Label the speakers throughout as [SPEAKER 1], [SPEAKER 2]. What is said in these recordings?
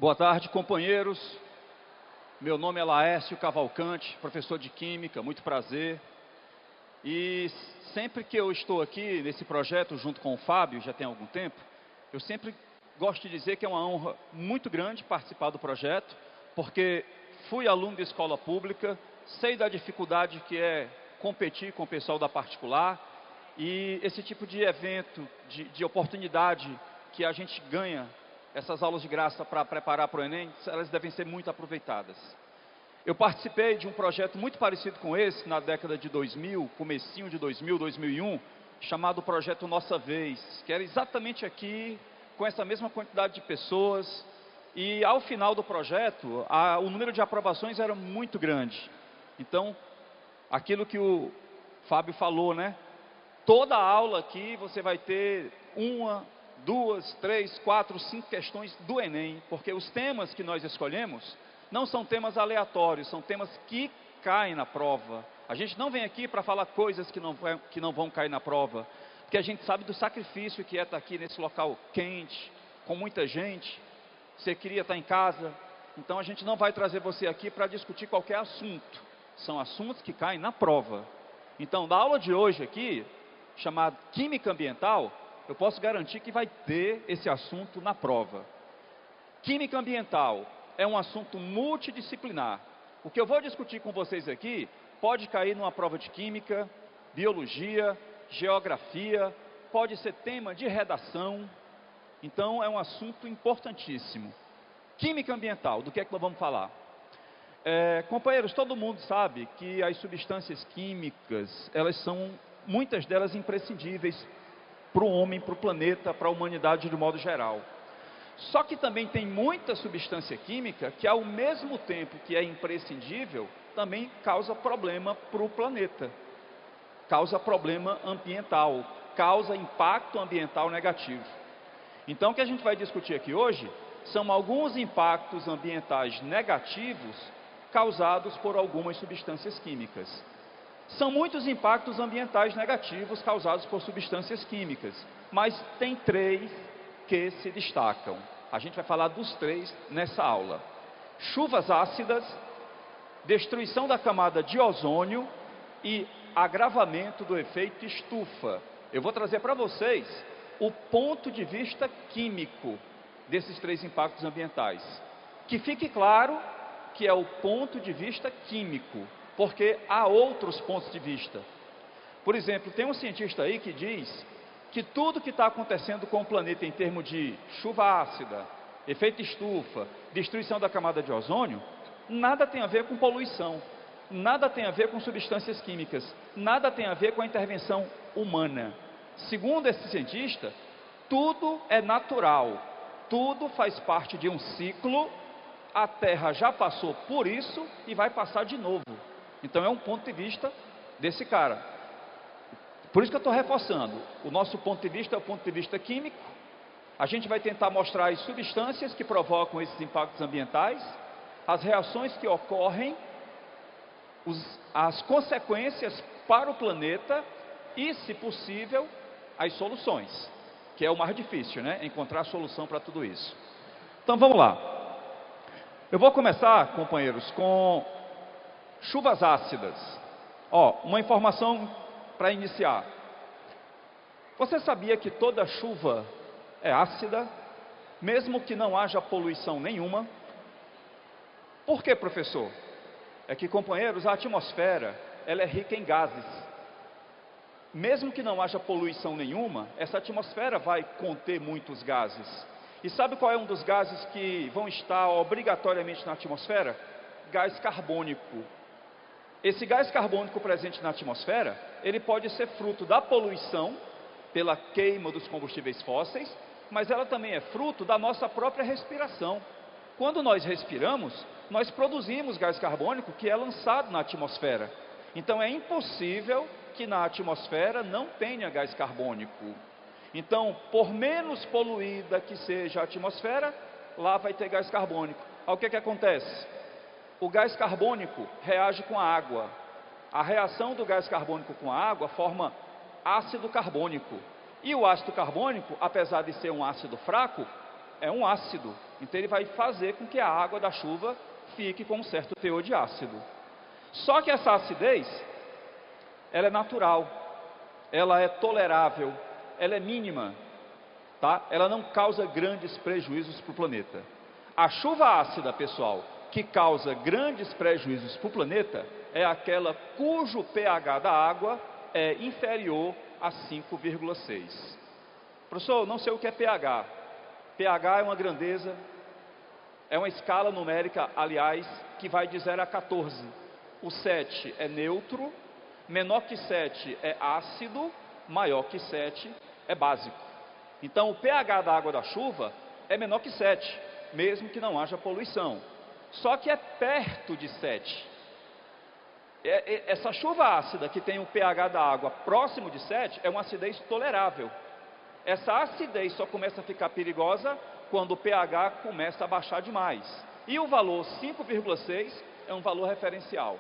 [SPEAKER 1] Boa tarde, companheiros. Meu nome é Laércio Cavalcante, professor de Química, muito prazer. E sempre que eu estou aqui nesse projeto junto com o Fábio, já tem algum tempo, eu sempre gosto de dizer que é uma honra muito grande participar do projeto, porque fui aluno de escola pública, sei da dificuldade que é competir com o pessoal da particular, e esse tipo de evento, de oportunidade que a gente ganha, essas aulas de graça para preparar para o Enem, elas devem ser muito aproveitadas. Eu participei de um projeto muito parecido com esse, na década de 2000, comecinho de 2000, 2001, chamado Projeto Nossa Vez, que era exatamente aqui, com essa mesma quantidade de pessoas, e ao final do projeto, o número de aprovações era muito grande. Então, aquilo que o Fábio falou, né? Toda aula aqui você vai ter uma, 2, 3, 4, 5 questões do Enem, porque os temas que nós escolhemos não são temas aleatórios, são temas que caem na prova. A gente não vem aqui para falar coisas que não vão cair na prova, porque a gente sabe do sacrifício que é estar aqui nesse local quente, com muita gente. Você queria estar em casa, então a gente não vai trazer você aqui para discutir qualquer assunto. São assuntos que caem na prova. Então, da aula de hoje aqui, chamada Química Ambiental, eu posso garantir que vai ter esse assunto na prova. Química ambiental é um assunto multidisciplinar. O que eu vou discutir com vocês aqui pode cair numa prova de química, biologia, geografia, pode ser tema de redação. Então é um assunto importantíssimo. Química ambiental, do que é que nós vamos falar? Companheiros, todo mundo sabe que as substâncias químicas, elas são, muitas delas, imprescindíveis para o homem, para o planeta, para a humanidade de modo geral. Só que também tem muita substância química que, ao mesmo tempo que é imprescindível, também causa problema para o planeta, causa problema ambiental, causa impacto ambiental negativo. Então, o que a gente vai discutir aqui hoje são alguns impactos ambientais negativos causados por algumas substâncias químicas. São muitos impactos ambientais negativos causados por substâncias químicas, mas tem 3 que se destacam. A gente vai falar dos 3 nessa aula. Chuvas ácidas, destruição da camada de ozônio e agravamento do efeito estufa. Eu vou trazer para vocês o ponto de vista químico desses 3 impactos ambientais. Que fique claro que é o ponto de vista químico, porque há outros pontos de vista. Por exemplo, tem um cientista aí que diz que tudo que está acontecendo com o planeta em termos de chuva ácida, efeito estufa, destruição da camada de ozônio, nada tem a ver com poluição, nada tem a ver com substâncias químicas, nada tem a ver com a intervenção humana. Segundo esse cientista, tudo é natural, tudo faz parte de um ciclo, a Terra já passou por isso e vai passar de novo. Então é um ponto de vista desse cara. Por isso que eu estou reforçando. O nosso ponto de vista é o ponto de vista químico. A gente vai tentar mostrar as substâncias que provocam esses impactos ambientais, as reações que ocorrem, as consequências para o planeta e, se possível, as soluções, que é o mais difícil, né? Encontrar a solução para tudo isso. Então vamos lá. Eu vou começar, companheiros, com chuvas ácidas. Uma informação para iniciar. Você sabia que toda chuva é ácida, mesmo que não haja poluição nenhuma? Por quê, professor? É que, companheiros, a atmosfera, ela é rica em gases. Mesmo que não haja poluição nenhuma, essa atmosfera vai conter muitos gases. E sabe qual é um dos gases que vão estar obrigatoriamente na atmosfera? Gás carbônico. Esse gás carbônico presente na atmosfera, ele pode ser fruto da poluição, pela queima dos combustíveis fósseis, mas ela também é fruto da nossa própria respiração. Quando nós respiramos, nós produzimos gás carbônico que é lançado na atmosfera. Então é impossível que na atmosfera não tenha gás carbônico. Então, por menos poluída que seja a atmosfera, lá vai ter gás carbônico. Aí o que acontece? O gás carbônico reage com a água. A reação do gás carbônico com a água forma ácido carbônico. E o ácido carbônico, apesar de ser um ácido fraco, é um ácido. Então ele vai fazer com que a água da chuva fique com um certo teor de ácido. Só que essa acidez, ela é natural, ela é tolerável, ela é mínima, tá? Ela não causa grandes prejuízos para o planeta. A chuva ácida, pessoal, que causa grandes prejuízos para o planeta, é aquela cujo pH da água é inferior a 5,6. Professor, não sei o que é pH. pH é uma grandeza, é uma escala numérica, aliás, que vai de 0 a 14. O 7 é neutro, menor que 7 é ácido, maior que 7 é básico. Então o pH da água da chuva é menor que 7, mesmo que não haja poluição. Só que é perto de 7. Essa chuva ácida que tem um pH da água próximo de 7 é uma acidez tolerável. Essa acidez só começa a ficar perigosa quando o pH começa a baixar demais. E o valor 5,6 é um valor referencial.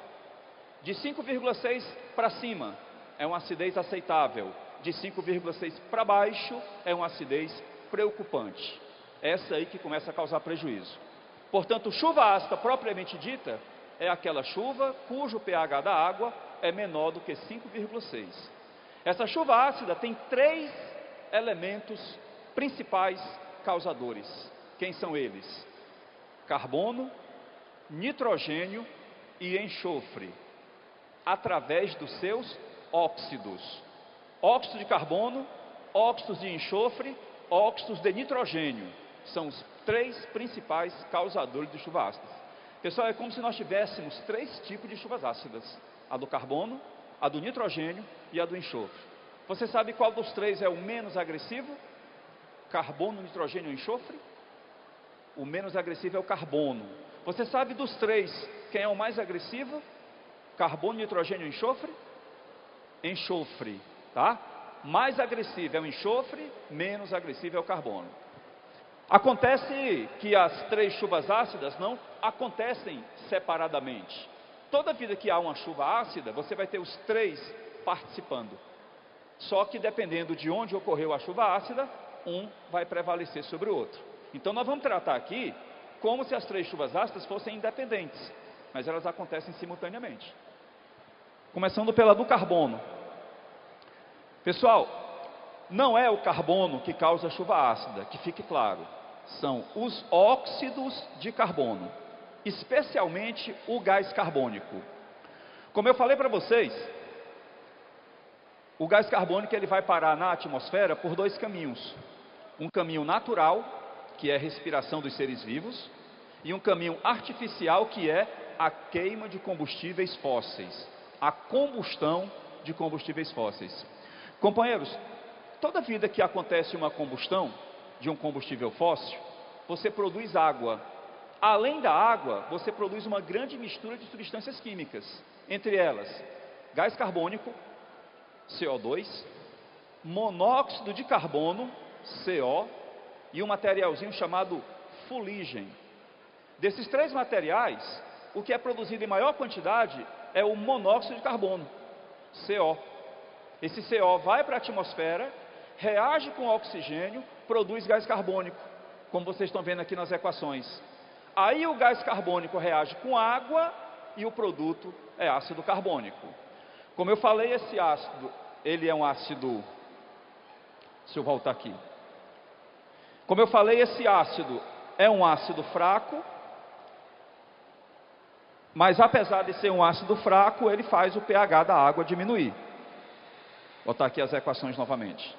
[SPEAKER 1] De 5,6 para cima é uma acidez aceitável. De 5,6 para baixo é uma acidez preocupante. Essa aí que começa a causar prejuízo. Portanto, chuva ácida propriamente dita é aquela chuva cujo pH da água é menor do que 5,6. Essa chuva ácida tem 3 elementos principais causadores. Quem são eles? Carbono, nitrogênio e enxofre, através dos seus óxidos. Óxido de carbono, óxidos de enxofre, óxidos de nitrogênio. São os 3 principais causadores de chuva ácida. Pessoal, é como se nós tivéssemos 3 tipos de chuvas ácidas. A do carbono, a do nitrogênio e a do enxofre. Você sabe qual dos 3 é o menos agressivo? Carbono, nitrogênio e enxofre? O menos agressivo é o carbono. Você sabe dos 3 quem é o mais agressivo? Carbono, nitrogênio e enxofre? Enxofre, tá? Mais agressivo é o enxofre, menos agressivo é o carbono. Acontece que as 3 chuvas ácidas não acontecem separadamente. Toda vida que há uma chuva ácida, você vai ter os 3 participando. Só que dependendo de onde ocorreu a chuva ácida, um vai prevalecer sobre o outro. Então nós vamos tratar aqui como se as 3 chuvas ácidas fossem independentes, mas elas acontecem simultaneamente. Começando pela do carbono. Pessoal, não é o carbono que causa a chuva ácida, que fique claro. São os óxidos de carbono, especialmente o gás carbônico. Como eu falei para vocês, o gás carbônico ele vai parar na atmosfera por 2 caminhos. Um caminho natural, que é a respiração dos seres vivos, e um caminho artificial, que é a queima de combustíveis fósseis, a combustão de combustíveis fósseis. Companheiros, toda vida que acontece uma combustão de um combustível fóssil, você produz água. Além da água, você produz uma grande mistura de substâncias químicas, entre elas gás carbônico, CO2, monóxido de carbono, CO, e um materialzinho chamado fuligem. Desses 3 materiais, o que é produzido em maior quantidade é o monóxido de carbono, CO. Esse CO vai para a atmosfera, reage com oxigênio, produz gás carbônico, como vocês estão vendo aqui nas equações. Aí o gás carbônico reage com água e o produto é ácido carbônico. Como eu falei, esse ácido, ele é um ácido... Deixa eu voltar aqui. Como eu falei, esse ácido é um ácido fraco, mas apesar de ser um ácido fraco, ele faz o pH da água diminuir. Vou botar aqui as equações novamente.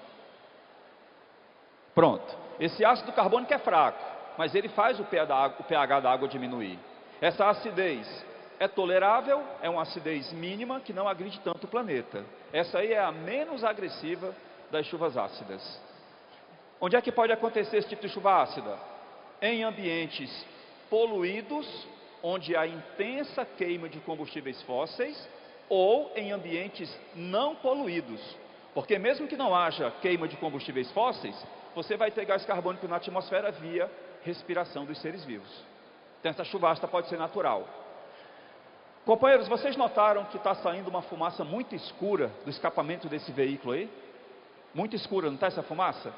[SPEAKER 1] Pronto. Esse ácido carbônico é fraco, mas ele faz o pH da água diminuir. Essa acidez é tolerável, é uma acidez mínima que não agride tanto o planeta. Essa aí é a menos agressiva das chuvas ácidas. Onde é que pode acontecer esse tipo de chuva ácida? Em ambientes poluídos, onde há intensa queima de combustíveis fósseis, ou em ambientes não poluídos. Porque mesmo que não haja queima de combustíveis fósseis, você vai ter gás carbônico na atmosfera via respiração dos seres vivos. Então essa chuva ácida pode ser natural. Companheiros, vocês notaram que está saindo uma fumaça muito escura do escapamento desse veículo aí? Muito escura, não está essa fumaça?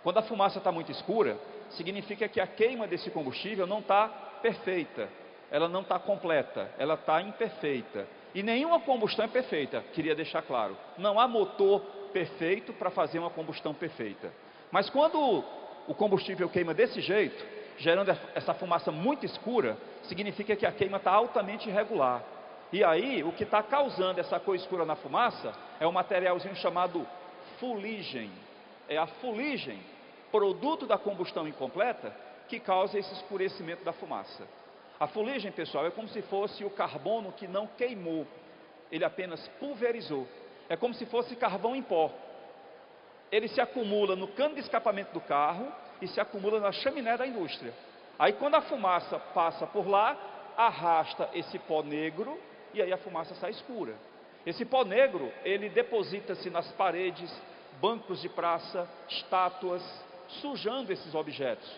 [SPEAKER 1] Quando a fumaça está muito escura, significa que a queima desse combustível não está perfeita, ela não está completa, ela está imperfeita. E nenhuma combustão é perfeita, queria deixar claro. Não há motor perfeito para fazer uma combustão perfeita. Mas quando o combustível queima desse jeito, gerando essa fumaça muito escura, significa que a queima está altamente irregular. E aí, o que está causando essa cor escura na fumaça é um materialzinho chamado fuligem. É a fuligem, produto da combustão incompleta, que causa esse escurecimento da fumaça. A fuligem, pessoal, é como se fosse o carbono que não queimou, ele apenas pulverizou. É como se fosse carvão em pó. Ele se acumula no cano de escapamento do carro e se acumula na chaminé da indústria. Aí quando a fumaça passa por lá, arrasta esse pó negro e aí a fumaça sai escura. Esse pó negro, ele deposita-se nas paredes, bancos de praça, estátuas, sujando esses objetos.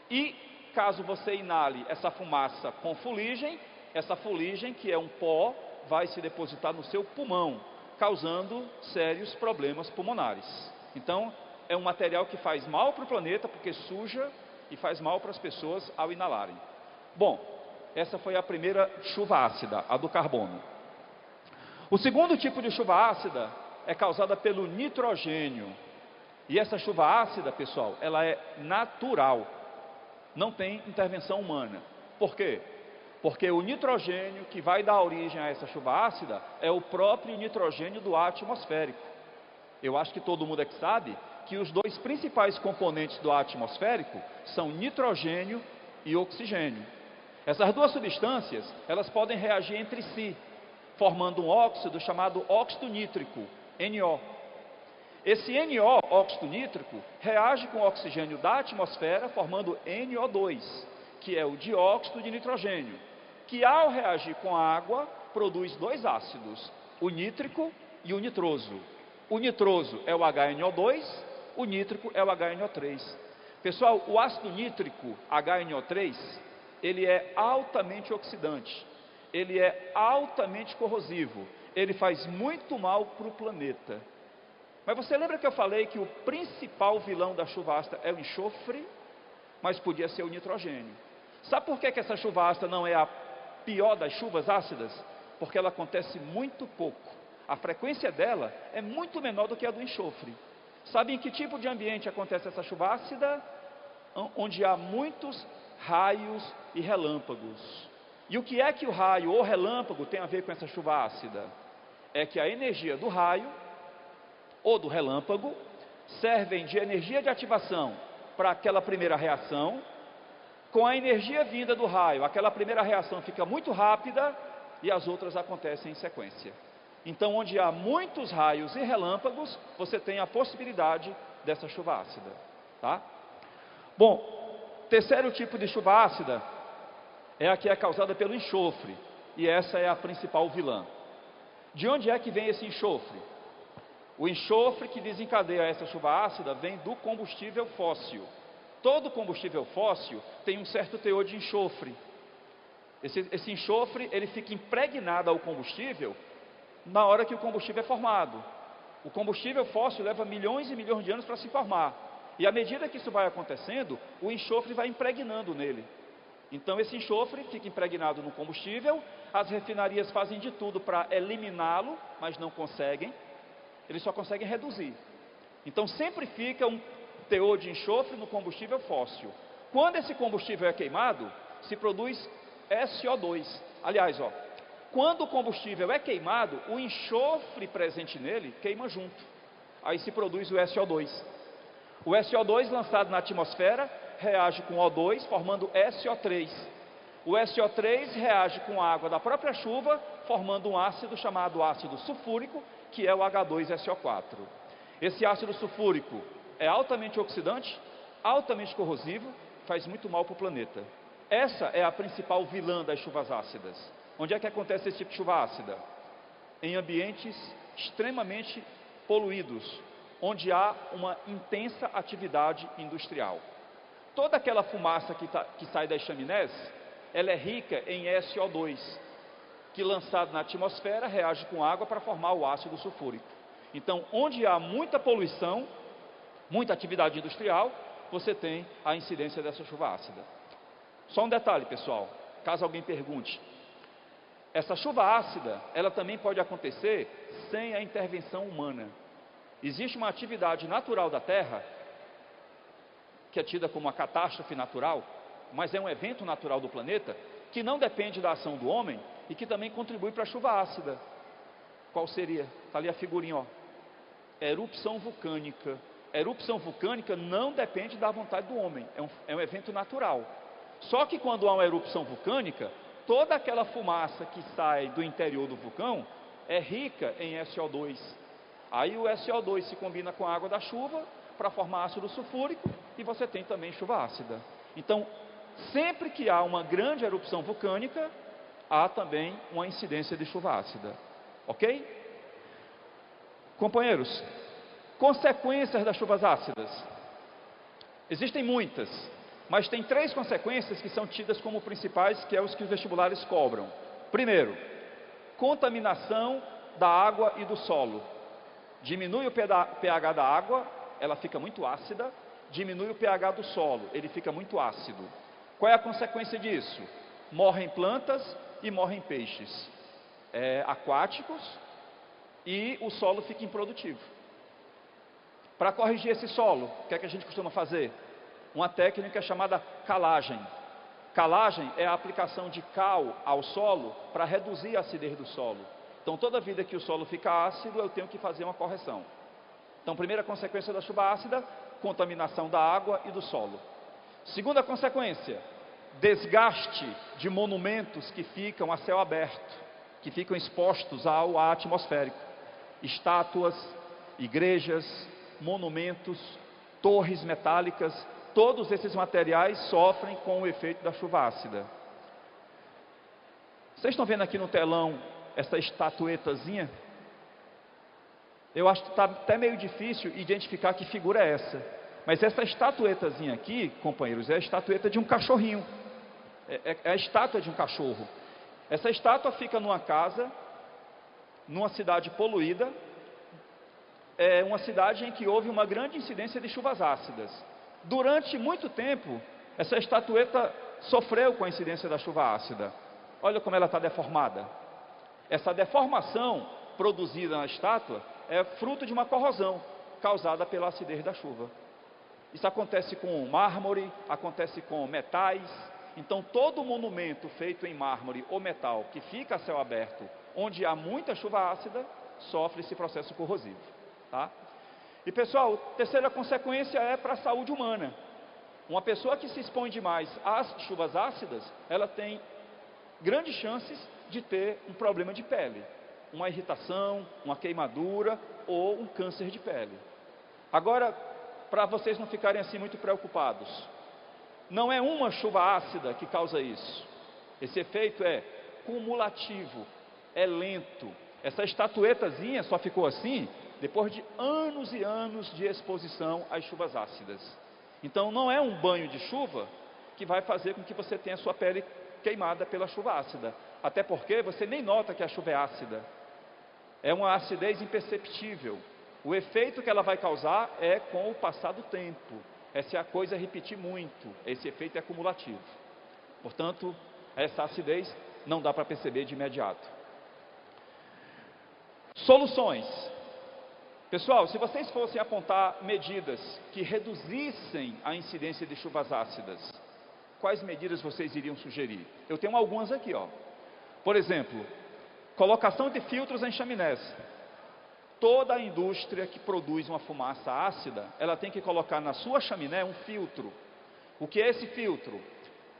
[SPEAKER 1] E caso você inale essa fumaça com fuligem, essa fuligem, que é um pó, vai se depositar no seu pulmão, causando sérios problemas pulmonares. Então, é um material que faz mal para o planeta, porque suja e faz mal para as pessoas ao inalarem. Bom, essa foi a primeira chuva ácida, a do carbono. O segundo tipo de chuva ácida é causada pelo nitrogênio. E essa chuva ácida, pessoal, ela é natural. Não tem intervenção humana. Por quê? Porque o nitrogênio que vai dar origem a essa chuva ácida é o próprio nitrogênio do ar atmosférico. Eu acho que todo mundo aqui sabe que os dois principais componentes do ar atmosférico são nitrogênio e oxigênio. Essas duas substâncias, elas podem reagir entre si, formando um óxido chamado óxido nítrico, NO. Esse NO, óxido nítrico, reage com o oxigênio da atmosfera, formando NO2, que é o dióxido de nitrogênio, que ao reagir com a água, produz dois ácidos, o nítrico e o nitroso. O nitroso é o HNO2, o nítrico é o HNO3. Pessoal, o ácido nítrico, HNO3, ele é altamente oxidante, ele é altamente corrosivo, ele faz muito mal para o planeta. Mas você lembra que eu falei que o principal vilão da chuva ácida é o enxofre? Mas podia ser o nitrogênio. Sabe por que essa chuva ácida não é a pior das chuvas ácidas? Porque ela acontece muito pouco. A frequência dela é muito menor do que a do enxofre. Sabe em que tipo de ambiente acontece essa chuva ácida? Onde há muitos raios e relâmpagos. E o que é que o raio ou relâmpago tem a ver com essa chuva ácida? É que a energia do raio ou do relâmpago servem de energia de ativação para aquela primeira reação. Com a energia vinda do raio, aquela primeira reação fica muito rápida e as outras acontecem em sequência. Então, onde há muitos raios e relâmpagos, você tem a possibilidade dessa chuva ácida, tá? Bom, terceiro tipo de chuva ácida é a que é causada pelo enxofre, e essa é a principal vilã. De onde é que vem esse enxofre? O enxofre que desencadeia essa chuva ácida vem do combustível fóssil. Todo combustível fóssil tem um certo teor de enxofre. Esse enxofre, ele fica impregnado ao combustível na hora que o combustível é formado. O combustível fóssil leva milhões e milhões de anos para se formar. E à medida que isso vai acontecendo, o enxofre vai impregnando nele. Então esse enxofre fica impregnado no combustível, as refinarias fazem de tudo para eliminá-lo, mas não conseguem. Eles só conseguem reduzir. Então sempre fica um teor de enxofre no combustível fóssil. Quando esse combustível é queimado, se produz SO2. Aliás, quando o combustível é queimado, o enxofre presente nele queima junto. Aí se produz o SO2. O SO2 lançado na atmosfera reage com O2, formando SO3. O SO3 reage com a água da própria chuva, formando um ácido chamado ácido sulfúrico, que é o H2SO4. Esse ácido sulfúrico é altamente oxidante, altamente corrosivo, faz muito mal para o planeta. Essa é a principal vilã das chuvas ácidas. Onde é que acontece esse tipo de chuva ácida? Em ambientes extremamente poluídos, onde há uma intensa atividade industrial. Toda aquela fumaça que sai das chaminés, ela é rica em SO2, que lançado na atmosfera reage com água para formar o ácido sulfúrico. Então, onde há muita poluição, muita atividade industrial, você tem a incidência dessa chuva ácida. Só um detalhe, pessoal, caso alguém pergunte. Essa chuva ácida, ela também pode acontecer sem a intervenção humana. Existe uma atividade natural da Terra, que é tida como uma catástrofe natural, mas é um evento natural do planeta, que não depende da ação do homem e que também contribui para a chuva ácida. Qual seria? Está ali a figurinha, ó. Erupção vulcânica. Erupção vulcânica não depende da vontade do homem, é um evento natural. Só que quando há uma erupção vulcânica, toda aquela fumaça que sai do interior do vulcão é rica em SO2. Aí o SO2 se combina com a água da chuva para formar ácido sulfúrico e você tem também chuva ácida. Então, sempre que há uma grande erupção vulcânica, há também uma incidência de chuva ácida. Ok? Companheiros, consequências das chuvas ácidas. Existem muitas, mas tem 3 consequências que são tidas como principais, que é os que os vestibulares cobram. Primeiro, contaminação da água e do solo. Diminui o pH da água, ela fica muito ácida. Diminui o pH do solo, ele fica muito ácido. Qual é a consequência disso? Morrem plantas e morrem peixes aquáticos e o solo fica improdutivo. Para corrigir esse solo, o que é que a gente costuma fazer? Uma técnica chamada calagem. Calagem é a aplicação de cal ao solo para reduzir a acidez do solo. Então, toda vida que o solo fica ácido, eu tenho que fazer uma correção. Então, primeira consequência da chuva ácida, contaminação da água e do solo. Segunda consequência, desgaste de monumentos que ficam a céu aberto, que ficam expostos ao ar atmosférico. Estátuas, igrejas, monumentos, torres metálicas, todos esses materiais sofrem com o efeito da chuva ácida. Vocês estão vendo aqui no telão essa estatuetazinha? Eu acho que está até meio difícil identificar que figura é essa. Mas essa estatuetazinha aqui, companheiros, é a estatueta de um cachorrinho. É a estátua de um cachorro. Essa estátua fica numa casa, numa cidade poluída. É uma cidade em que houve uma grande incidência de chuvas ácidas. Durante muito tempo, essa estatueta sofreu com a incidência da chuva ácida. Olha como ela está deformada. Essa deformação produzida na estátua é fruto de uma corrosão causada pela acidez da chuva. Isso acontece com mármore, acontece com metais. Então, todo monumento feito em mármore ou metal que fica a céu aberto, onde há muita chuva ácida, sofre esse processo corrosivo. Tá? E pessoal, terceira consequência é para a saúde humana. Uma pessoa que se expõe demais às chuvas ácidas, ela tem grandes chances de ter um problema de pele, uma irritação, uma queimadura ou um câncer de pele. Agora, para vocês não ficarem assim muito preocupados, não é uma chuva ácida que causa isso. Esse efeito é cumulativo, é lento. Essa estatuetazinha só ficou assim depois de anos e anos de exposição às chuvas ácidas. Então não é um banho de chuva que vai fazer com que você tenha a sua pele queimada pela chuva ácida. Até porque você nem nota que a chuva é ácida. É uma acidez imperceptível. O efeito que ela vai causar é com o passar do tempo. É se a coisa repetir muito. Esse efeito é cumulativo. Portanto, essa acidez não dá para perceber de imediato. Soluções. Pessoal, se vocês fossem apontar medidas que reduzissem a incidência de chuvas ácidas, quais medidas vocês iriam sugerir? Eu tenho algumas aqui, ó. Por exemplo, colocação de filtros em chaminés. Toda a indústria que produz uma fumaça ácida, ela tem que colocar na sua chaminé um filtro. O que é esse filtro?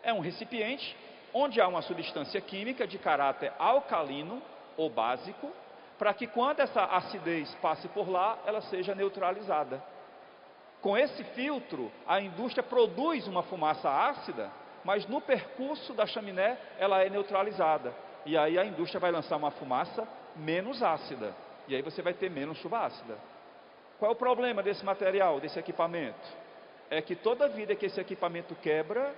[SPEAKER 1] É um recipiente onde há uma substância química de caráter alcalino ou básico, para que quando essa acidez passe por lá, ela seja neutralizada. Com esse filtro, a indústria produz uma fumaça ácida, mas no percurso da chaminé, ela é neutralizada. E aí a indústria vai lançar uma fumaça menos ácida. E aí você vai ter menos chuva ácida. Qual é o problema desse material, desse equipamento? É que toda vida que esse equipamento quebra,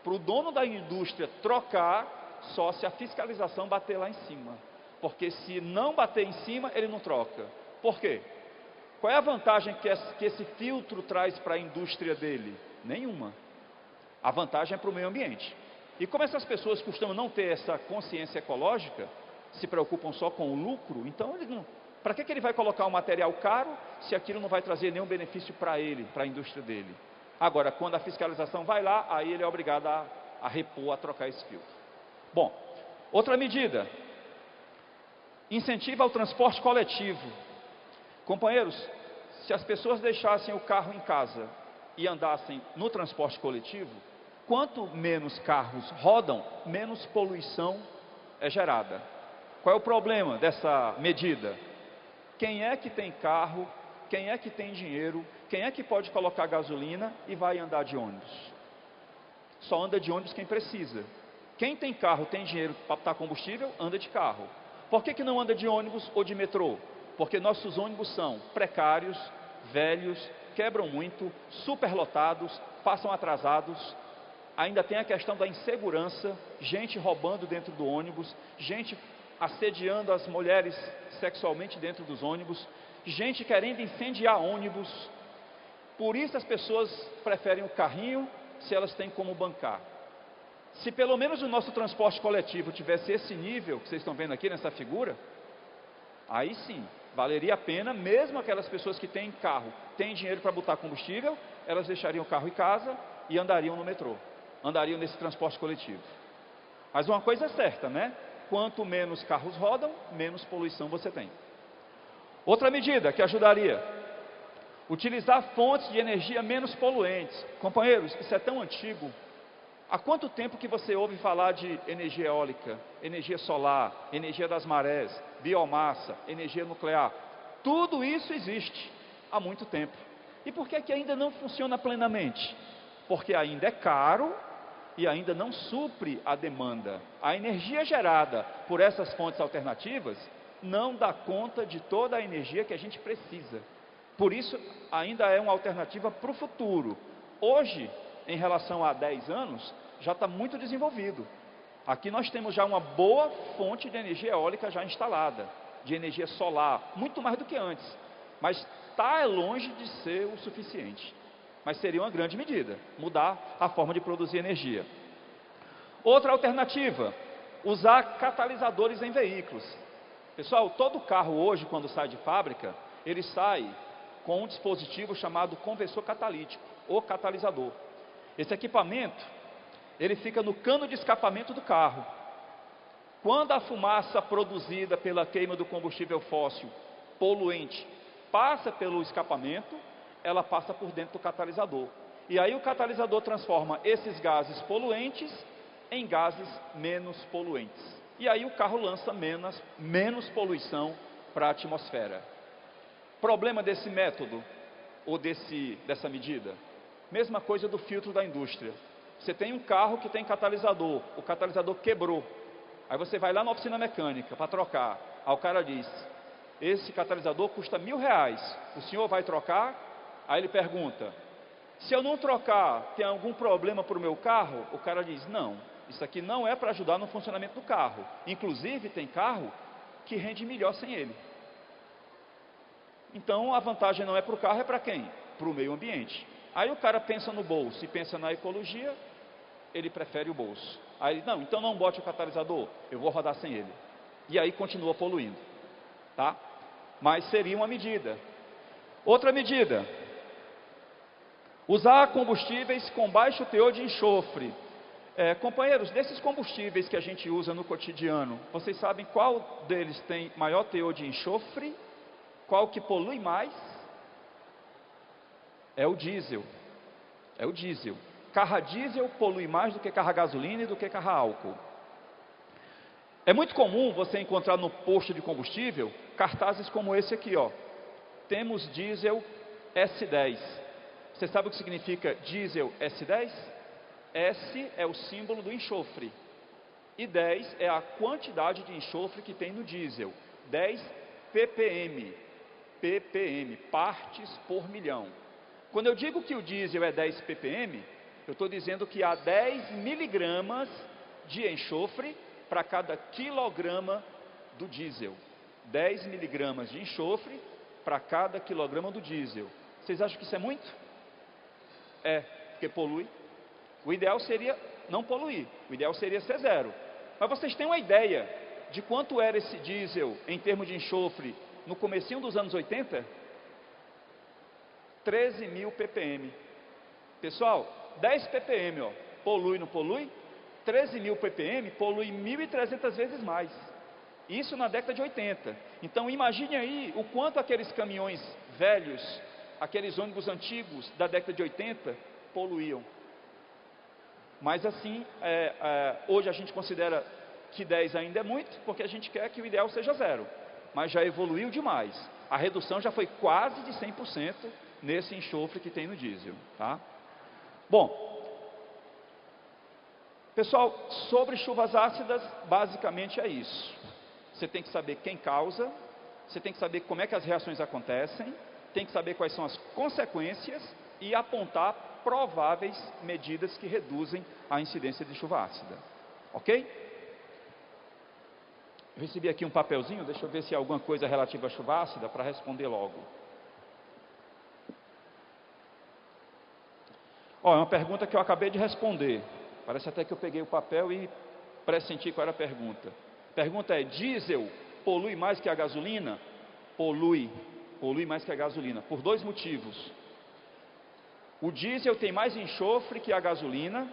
[SPEAKER 1] para o dono da indústria trocar, só se a fiscalização bater lá em cima. Porque se não bater em cima, ele não troca. Por quê? Qual é a vantagem que esse filtro traz para a indústria dele? Nenhuma. A vantagem é para o meio ambiente. E como essas pessoas costumam não ter essa consciência ecológica, se preocupam só com o lucro, então para que ele vai colocar um material caro se aquilo não vai trazer nenhum benefício para ele, para a indústria dele? Agora, quando a fiscalização vai lá, aí ele é obrigado a repor, a trocar esse filtro. Bom, outra medida, incentiva ao transporte coletivo. Companheiros, se as pessoas deixassem o carro em casa e andassem no transporte coletivo, quanto menos carros rodam, menos poluição é gerada. Qual é o problema dessa medida? Quem é que tem carro, quem é que tem dinheiro, quem é que pode colocar gasolina e vai andar de ônibus? Só anda de ônibus quem precisa. Quem tem carro, tem dinheiro para botar combustível, anda de carro. Por que não anda de ônibus ou de metrô? Porque nossos ônibus são precários, velhos, quebram muito, superlotados, passam atrasados. Ainda tem a questão da insegurança, gente roubando dentro do ônibus, gente assediando as mulheres sexualmente dentro dos ônibus, gente querendo incendiar ônibus. Por isso as pessoas preferem o carrinho, se elas têm como bancar. Se pelo menos o nosso transporte coletivo tivesse esse nível que vocês estão vendo aqui nessa figura, aí sim, valeria a pena, mesmo aquelas pessoas que têm carro, têm dinheiro para botar combustível, elas deixariam o carro em casa e andariam no metrô, andariam nesse transporte coletivo. Mas uma coisa é certa, né? Quanto menos carros rodam, menos poluição você tem. Outra medida que ajudaria, utilizar fontes de energia menos poluentes. Companheiros, isso é tão antigo. Há quanto tempo que você ouve falar de energia eólica, energia solar, energia das marés, biomassa, energia nuclear? Tudo isso existe há muito tempo. E por que ainda não funciona plenamente? Porque ainda é caro e ainda não supre a demanda. A energia gerada por essas fontes alternativas não dá conta de toda a energia que a gente precisa. Por isso, ainda é uma alternativa para o futuro. Hoje, em relação a 10 anos, já está muito desenvolvido. Aqui nós temos já uma boa fonte de energia eólica já instalada, de energia solar, muito mais do que antes. Mas está longe de ser o suficiente. Mas seria uma grande medida, mudar a forma de produzir energia. Outra alternativa, usar catalisadores em veículos. Pessoal, todo carro hoje, quando sai de fábrica, ele sai com um dispositivo chamado conversor catalítico, ou catalisador. Esse equipamento, ele fica no cano de escapamento do carro. Quando a fumaça produzida pela queima do combustível fóssil poluente passa pelo escapamento, ela passa por dentro do catalisador. E aí o catalisador transforma esses gases poluentes em gases menos poluentes. E aí o carro lança menos poluição para a atmosfera. Problema desse método, ou dessa medida? Mesma coisa do filtro da indústria. Você tem um carro que tem catalisador, o catalisador quebrou. Aí você vai lá na oficina mecânica para trocar. Aí o cara diz, esse catalisador custa R$1.000, o senhor vai trocar? Aí ele pergunta, se eu não trocar, tem algum problema para o meu carro? O cara diz, não, isso aqui não é para ajudar no funcionamento do carro. Inclusive tem carro que rende melhor sem ele. Então a vantagem não é para o carro, é para quem? Para o meio ambiente. Aí o cara pensa no bolso e pensa na ecologia, ele prefere o bolso. Aí ele, não, então não bote o catalisador, eu vou rodar sem ele. E aí continua poluindo, tá? Mas seria uma medida. Outra medida, usar combustíveis com baixo teor de enxofre. Companheiros, desses combustíveis que a gente usa no cotidiano, vocês sabem qual deles tem maior teor de enxofre? Qual que polui mais? É o diesel. É o diesel. Carro a diesel polui mais do que carro a gasolina e do que carro a álcool. É muito comum você encontrar no posto de combustível cartazes como esse aqui, ó. Temos diesel S10. Você sabe o que significa diesel S10? S é o símbolo do enxofre. E 10 é a quantidade de enxofre que tem no diesel. 10 ppm. ppm, partes por milhão. Quando eu digo que o diesel é 10 ppm, eu estou dizendo que há 10 miligramas de enxofre para cada quilograma do diesel. 10 miligramas de enxofre para cada quilograma do diesel. Vocês acham que isso é muito? porque polui. O ideal seria não poluir, o ideal seria ser zero. Mas vocês têm uma ideia de quanto era esse diesel em termos de enxofre no comecinho dos anos 80? 13.000 ppm. Pessoal, 10 ppm, ó, polui, não polui? 13.000 ppm polui 1.300 vezes mais. Isso na década de 80. Então imagine aí o quanto aqueles caminhões velhos, aqueles ônibus antigos da década de 80 poluíam. Mas assim, hoje a gente considera que 10 ainda é muito, porque a gente quer que o ideal seja zero. Mas já evoluiu demais. A redução já foi quase de 100% nesse enxofre que tem no diesel. Tá? Bom, pessoal, sobre chuvas ácidas, basicamente é isso. Você tem que saber quem causa, você tem que saber como é que as reações acontecem, tem que saber quais são as consequências e apontar prováveis medidas que reduzem a incidência de chuva ácida. Ok? Eu recebi aqui um papelzinho, deixa eu ver se há alguma coisa relativa à chuva ácida para responder logo. Ó, é uma pergunta que eu acabei de responder. Parece até que eu peguei o papel e pressenti qual era a pergunta. A pergunta é: diesel polui mais que a gasolina? Polui mais que a gasolina, por dois motivos. O diesel tem mais enxofre que a gasolina,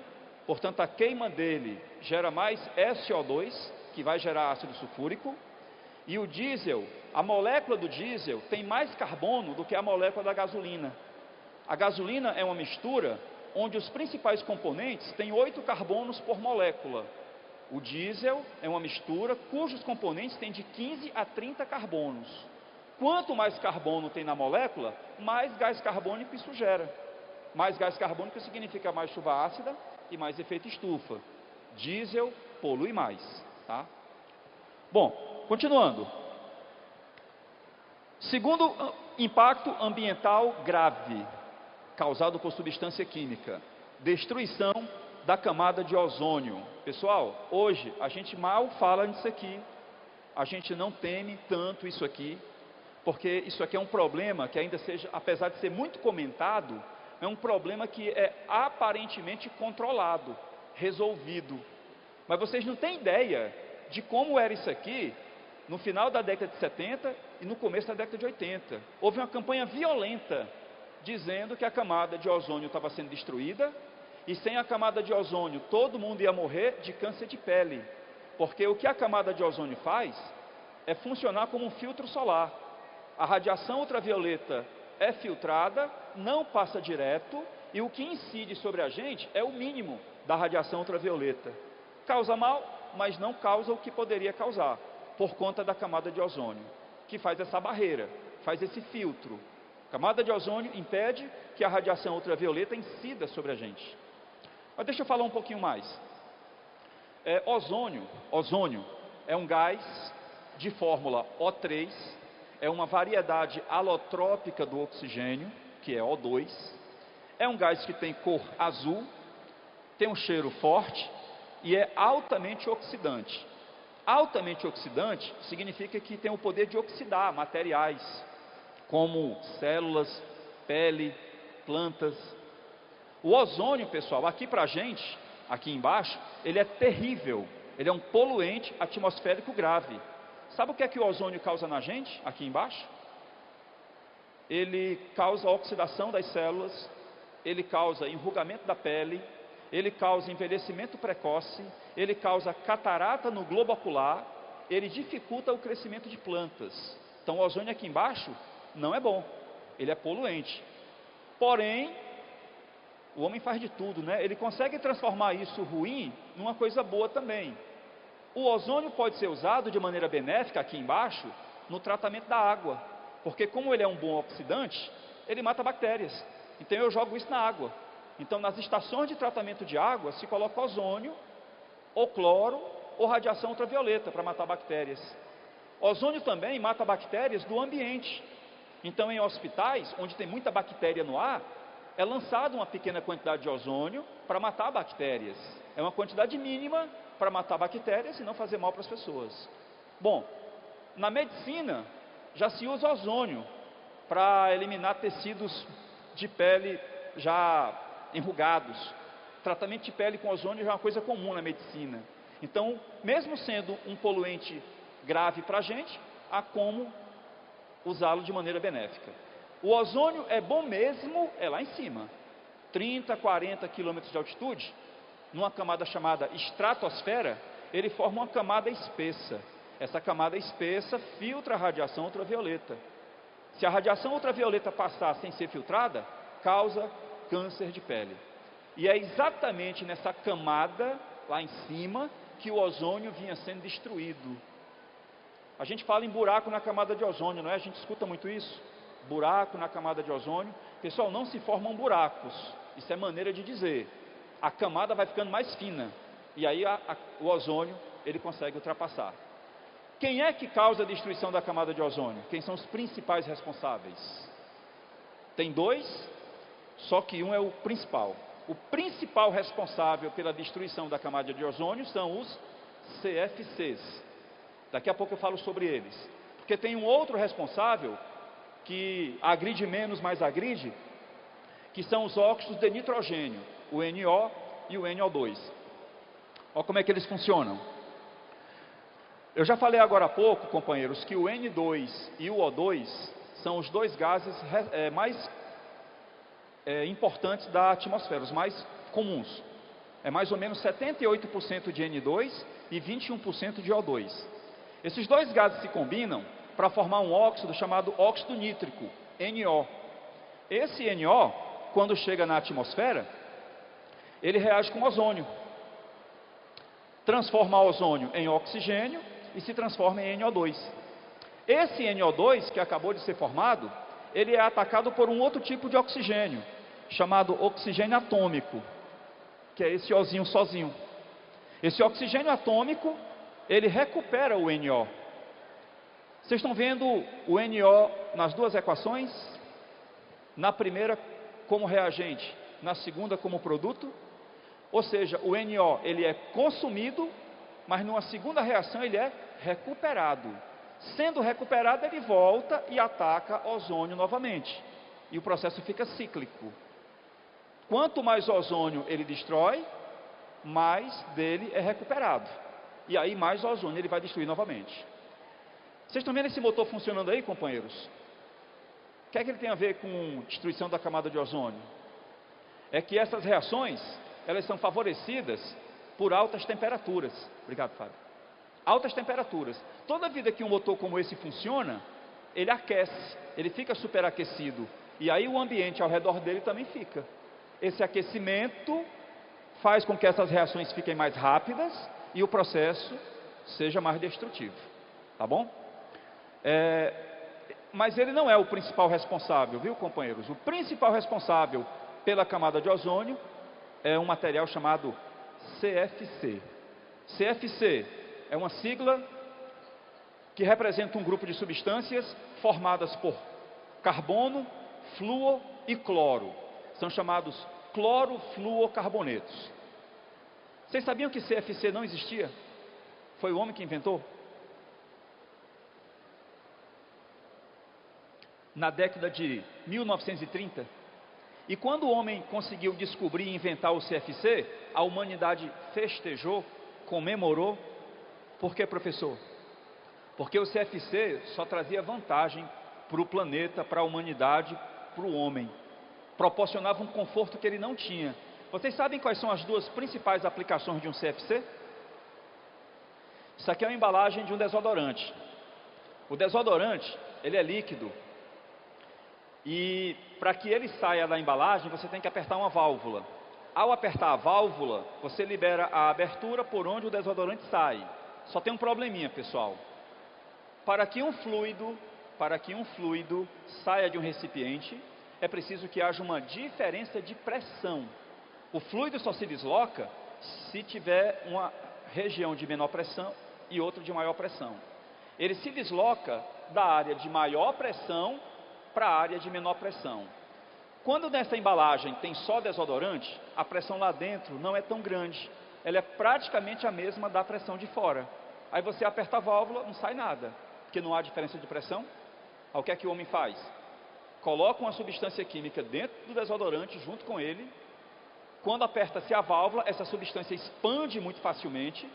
[SPEAKER 1] portanto a queima dele gera mais SO2, que vai gerar ácido sulfúrico. E o diesel, a molécula do diesel tem mais carbono do que a molécula da gasolina. A gasolina é uma mistura onde os principais componentes têm 8 carbonos por molécula. O diesel é uma mistura cujos componentes têm de 15 a 30 carbonos. Quanto mais carbono tem na molécula, mais gás carbônico isso gera. Mais gás carbônico significa mais chuva ácida e mais efeito estufa. Diesel polui mais. Tá? Bom, continuando. Segundo impacto ambiental grave causado por substância química: destruição da camada de ozônio. Pessoal, hoje a gente mal fala nisso aqui, a gente não teme tanto isso aqui, porque isso aqui é um problema que ainda seja, apesar de ser muito comentado, é um problema que é aparentemente controlado, resolvido. Mas vocês não têm ideia de como era isso aqui no final da década de 70 e no começo da década de 80. Houve uma campanha violenta dizendo que a camada de ozônio estava sendo destruída e sem a camada de ozônio todo mundo ia morrer de câncer de pele. Porque o que a camada de ozônio faz é funcionar como um filtro solar. A radiação ultravioleta é filtrada, não passa direto, e o que incide sobre a gente é o mínimo da radiação ultravioleta. Causa mal, mas não causa o que poderia causar, por conta da camada de ozônio, que faz essa barreira, faz esse filtro. A camada de ozônio impede que a radiação ultravioleta incida sobre a gente. Mas deixa eu falar um pouquinho mais. Ozônio é um gás de fórmula O3, é uma variedade alotrópica do oxigênio, que é O2. É um gás que tem cor azul, tem um cheiro forte e é altamente oxidante. Altamente oxidante significa que tem o poder de oxidar materiais, como células, pele, plantas. O ozônio, pessoal, aqui pra gente, aqui embaixo, ele é terrível. Ele é um poluente atmosférico grave. Sabe o que é que o ozônio causa na gente, aqui embaixo? Ele causa oxidação das células, ele causa enrugamento da pele, ele causa envelhecimento precoce, ele causa catarata no globo ocular, ele dificulta o crescimento de plantas. Então o ozônio aqui embaixo não é bom, ele é poluente. Porém, o homem faz de tudo, né? Ele consegue transformar isso ruim numa coisa boa também. O ozônio pode ser usado de maneira benéfica aqui embaixo no tratamento da água, porque como ele é um bom oxidante, ele mata bactérias. Então eu jogo isso na água. Então nas estações de tratamento de água se coloca ozônio, ou cloro, ou radiação ultravioleta para matar bactérias. Ozônio também mata bactérias do ambiente. Então em hospitais, onde tem muita bactéria no ar, é lançada uma pequena quantidade de ozônio para matar bactérias. É uma quantidade mínima para matar bactérias e não fazer mal para as pessoas. Bom, na medicina já se usa ozônio para eliminar tecidos de pele já enrugados. Tratamento de pele com ozônio já é uma coisa comum na medicina. Então, mesmo sendo um poluente grave para a gente, há como usá-lo de maneira benéfica. O ozônio é bom mesmo, é lá em cima. 30, 40 quilômetros de altitude, numa camada chamada estratosfera, ele forma uma camada espessa. Essa camada espessa filtra a radiação ultravioleta. Se a radiação ultravioleta passar sem ser filtrada, causa câncer de pele. E é exatamente nessa camada, lá em cima, que o ozônio vinha sendo destruído. A gente fala em buraco na camada de ozônio, não é? A gente escuta muito isso. Buraco na camada de ozônio. Pessoal, não se formam buracos. Isso é maneira de dizer. A camada vai ficando mais fina. E aí o ozônio, ele consegue ultrapassar. Quem é que causa a destruição da camada de ozônio? Quem são os principais responsáveis? Tem dois, só que um é o principal. O principal responsável pela destruição da camada de ozônio são os CFCs. Daqui a pouco eu falo sobre eles. Porque tem um outro responsável, que agride menos, mas agride, que são os óxidos de nitrogênio, o NO e o NO2. Olha como é que eles funcionam. Eu já falei agora há pouco, companheiros, que o N2 e o O2 são os dois gases mais importantes da atmosfera, os mais comuns. É mais ou menos 78% de N2 e 21% de O2. Esses dois gases se combinam para formar um óxido chamado óxido nítrico, NO. Esse NO, quando chega na atmosfera, ele reage com ozônio. Transforma o ozônio em oxigênio e se transforma em NO2. Esse NO2 que acabou de ser formado, ele é atacado por um outro tipo de oxigênio, chamado oxigênio atômico, que é esse Ozinho sozinho. Esse oxigênio atômico, ele recupera o NO. Vocês estão vendo o NO nas duas equações? Na primeira como reagente, na segunda como produto. Ou seja, o NO ele é consumido, mas numa segunda reação ele é recuperado. Sendo recuperado, ele volta e ataca ozônio novamente. E o processo fica cíclico. Quanto mais ozônio ele destrói, mais dele é recuperado. E aí mais ozônio ele vai destruir novamente. Vocês estão vendo esse motor funcionando aí, companheiros? O que é que ele tem a ver com destruição da camada de ozônio? É que essas reações, elas são favorecidas por altas temperaturas. Obrigado, Fábio. Altas temperaturas. Toda vida que um motor como esse funciona, ele aquece, ele fica superaquecido. E aí o ambiente ao redor dele também fica. Esse aquecimento faz com que essas reações fiquem mais rápidas e o processo seja mais destrutivo. Tá bom? Mas ele não é o principal responsável, viu, companheiros? O principal responsável pela camada de ozônio é um material chamado CFC. CFC é uma sigla que representa um grupo de substâncias formadas por carbono, flúor e cloro. São chamados clorofluorcarbonetos. Vocês sabiam que CFC não existia? Foi o homem que inventou? Na década de 1930. E quando o homem conseguiu descobrir e inventar o CFC, a humanidade festejou, comemorou. Por que, professor? Porque o CFC só trazia vantagem para o planeta, para a humanidade, para o homem. Proporcionava um conforto que ele não tinha. Vocês sabem quais são as duas principais aplicações de um CFC? Isso aqui é uma embalagem de um desodorante. O desodorante, ele é líquido. E para que ele saia da embalagem, você tem que apertar uma válvula. Ao apertar a válvula, você libera a abertura por onde o desodorante sai. Só tem um probleminha, pessoal. Para que um fluido saia de um recipiente, é preciso que haja uma diferença de pressão. O fluido só se desloca se tiver uma região de menor pressão e outra de maior pressão. Ele se desloca da área de maior pressão para a área de menor pressão. Quando nessa embalagem tem só desodorante, a pressão lá dentro não é tão grande. Ela é praticamente a mesma da pressão de fora. Aí você aperta a válvula, não sai nada, porque não há diferença de pressão. Aí o que é que o homem faz? Coloca uma substância química dentro do desodorante junto com ele Quando aperta-se a válvula, essa substância expande muito facilmente.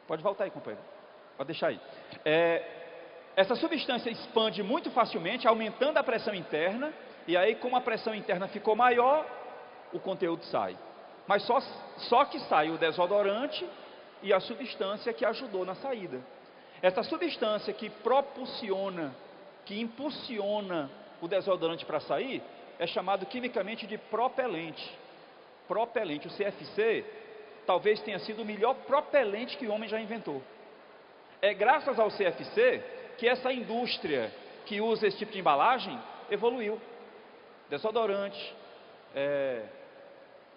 [SPEAKER 1] Pode voltar aí, companheiro. Pode deixar aí. Essa substância expande muito facilmente, aumentando a pressão interna. E aí, como a pressão interna ficou maior, o conteúdo sai. Mas só que sai o desodorante e a substância que ajudou na saída. Essa substância que propulsiona, que impulsiona o desodorante para sair, é chamado quimicamente de propelente. Propelente, o CFC, talvez tenha sido o melhor propelente que o homem já inventou. É graças ao CFC que essa indústria que usa esse tipo de embalagem evoluiu. Desodorante,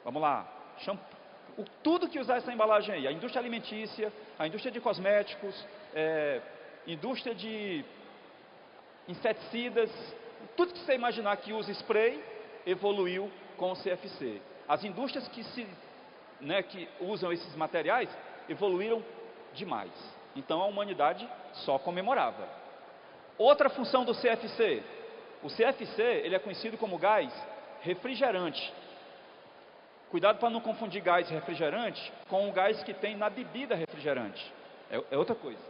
[SPEAKER 1] vamos lá, shampoo, tudo que usar essa embalagem aí, a indústria alimentícia, a indústria de cosméticos, indústria de inseticidas, tudo que você imaginar que usa spray, evoluiu com o CFC. As indústrias que usam esses materiais, evoluíram demais. Então a humanidade só comemorava. Outra função do CFC. O CFC, ele é conhecido como gás refrigerante. Cuidado para não confundir gás refrigerante com o gás que tem na bebida refrigerante. É outra coisa.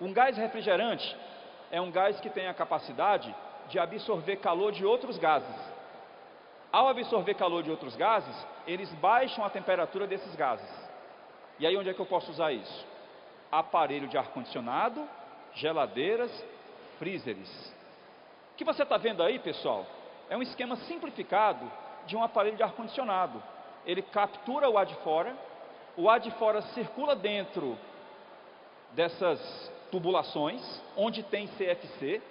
[SPEAKER 1] Um gás refrigerante é um gás que tem a capacidade de absorver calor de outros gases. Ao absorver calor de outros gases, eles baixam a temperatura desses gases. E aí onde é que eu posso usar isso? Aparelho de ar-condicionado, geladeiras, freezers. O que você está vendo aí, pessoal, é um esquema simplificado de um aparelho de ar-condicionado. Ele captura o ar de fora circula dentro dessas tubulações, onde tem CFC.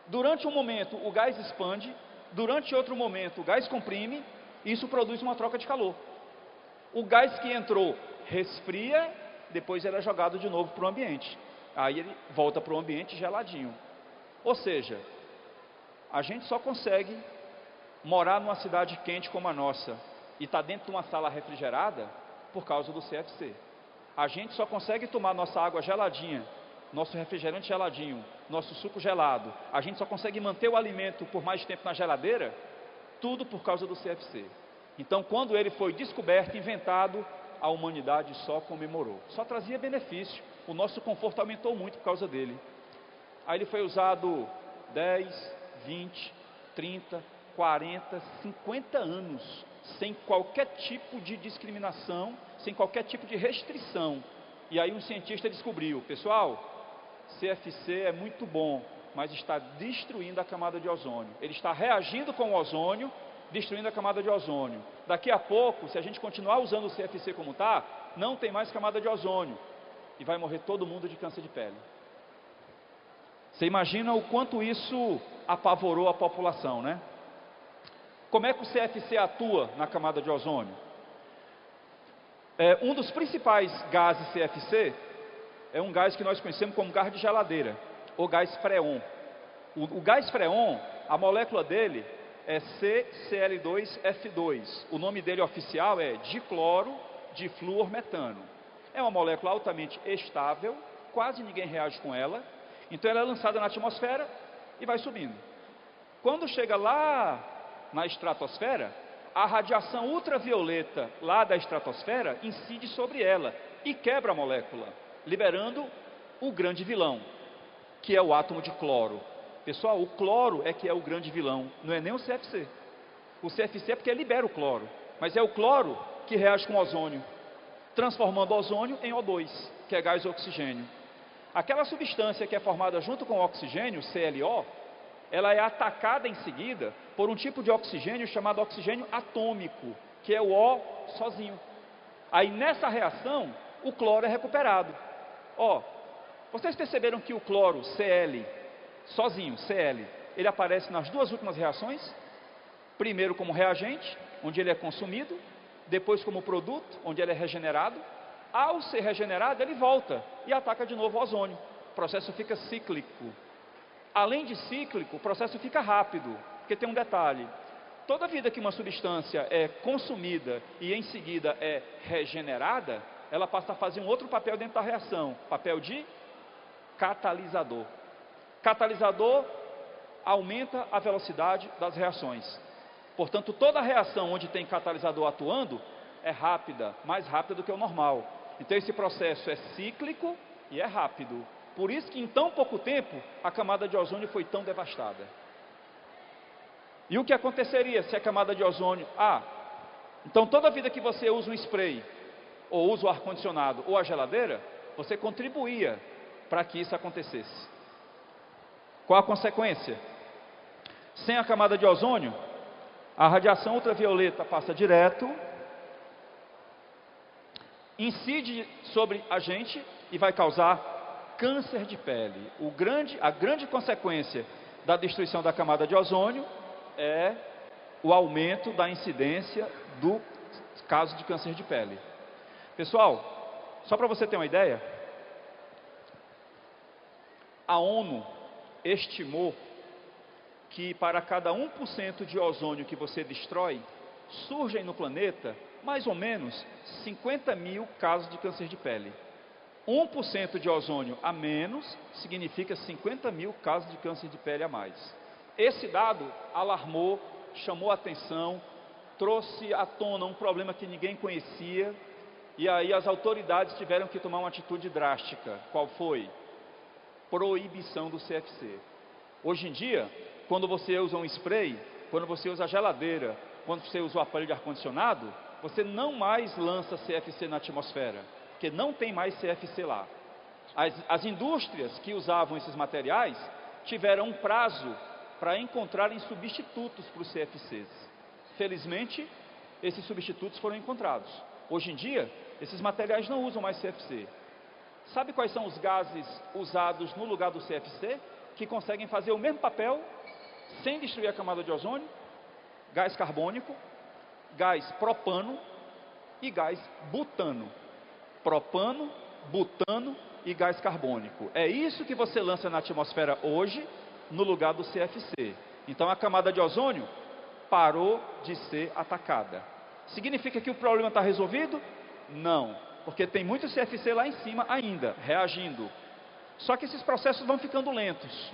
[SPEAKER 1] Durante um momento o gás expande, durante outro momento o gás comprime, e isso produz uma troca de calor. O gás que entrou resfria, depois ele é jogado de novo para o ambiente. Aí ele volta para o ambiente geladinho. Ou seja, a gente só consegue morar numa cidade quente como a nossa e estar dentro de uma sala refrigerada por causa do CFC. A gente só consegue tomar nossa água geladinha, nosso refrigerante geladinho, nosso suco gelado. A gente só consegue manter o alimento por mais tempo na geladeira, tudo por causa do CFC. Então, quando ele foi descoberto, inventado, a humanidade só comemorou. Só trazia benefício. O nosso conforto aumentou muito por causa dele. Aí ele foi usado 10, 20, 30, 40, 50 anos, sem qualquer tipo de discriminação, sem qualquer tipo de restrição. E aí um cientista descobriu, pessoal, CFC é muito bom, mas está destruindo a camada de ozônio. Ele está reagindo com o ozônio, destruindo a camada de ozônio. Daqui a pouco, se a gente continuar usando o CFC como está, não tem mais camada de ozônio. E vai morrer todo mundo de câncer de pele. Você imagina o quanto isso apavorou a população, né? Como é que o CFC atua na camada de ozônio? Um dos principais gases CFC é um gás que nós conhecemos como gás de geladeira, ou gás freon. O gás freon, a molécula dele é CCl2F2. O nome dele oficial é dicloro de fluormetano. É uma molécula altamente estável, quase ninguém reage com ela. Então ela é lançada na atmosfera e vai subindo. Quando chega lá na estratosfera, a radiação ultravioleta lá da estratosfera incide sobre ela e quebra a molécula, liberando o grande vilão, que é o átomo de cloro. Pessoal, o cloro é que é o grande vilão, não é nem o CFC. O CFC é porque libera o cloro, mas é o cloro que reage com o ozônio, transformando o ozônio em O2, que é gás oxigênio. Aquela substância que é formada junto com o oxigênio, CLO, ela é atacada em seguida por um tipo de oxigênio chamado oxigênio atômico, que é o O sozinho. Aí nessa reação, o cloro é recuperado. Vocês perceberam que o cloro, Cl, sozinho, Cl, ele aparece nas duas últimas reações? Primeiro como reagente, onde ele é consumido, depois como produto, onde ele é regenerado. Ao ser regenerado, ele volta e ataca de novo o ozônio. O processo fica cíclico. Além de cíclico, o processo fica rápido, porque tem um detalhe. Toda vida que uma substância é consumida e em seguida é regenerada, ela passa a fazer um outro papel dentro da reação, papel de catalisador. Catalisador aumenta a velocidade das reações. Portanto, toda reação onde tem catalisador atuando é rápida, mais rápida do que o normal. Então esse processo é cíclico e é rápido. Por isso que em tão pouco tempo a camada de ozônio foi tão devastada. E o que aconteceria se a camada de ozônio... então toda vida que você usa um spray, ou usa o ar-condicionado, ou a geladeira, você contribuía para que isso acontecesse. Qual a consequência? Sem a camada de ozônio, a radiação ultravioleta passa direto, incide sobre a gente e vai causar câncer de pele. A grande consequência da destruição da camada de ozônio é o aumento da incidência do caso de câncer de pele. Pessoal, só para você ter uma ideia, a ONU estimou que para cada 1% de ozônio que você destrói, surgem no planeta mais ou menos 50 mil casos de câncer de pele. 1% de ozônio a menos significa 50 mil casos de câncer de pele a mais. Esse dado alarmou, chamou a atenção, trouxe à tona um problema que ninguém conhecia, e aí as autoridades tiveram que tomar uma atitude drástica. Qual foi? Proibição do CFC. Hoje em dia, quando você usa um spray, quando você usa a geladeira, quando você usa o aparelho de ar-condicionado, você não mais lança CFC na atmosfera, porque não tem mais CFC lá. As indústrias que usavam esses materiais tiveram um prazo para encontrarem substitutos para os CFCs. Felizmente, esses substitutos foram encontrados. Hoje em dia, esses materiais não usam mais CFC. Sabe quais são os gases usados no lugar do CFC, que conseguem fazer o mesmo papel sem destruir a camada de ozônio? Gás carbônico, gás propano e gás butano. Propano, butano e gás carbônico. É isso que você lança na atmosfera hoje, no lugar do CFC. Então a camada de ozônio parou de ser atacada. Significa que o problema está resolvido? Não, porque tem muito CFC lá em cima ainda, reagindo. Só que esses processos vão ficando lentos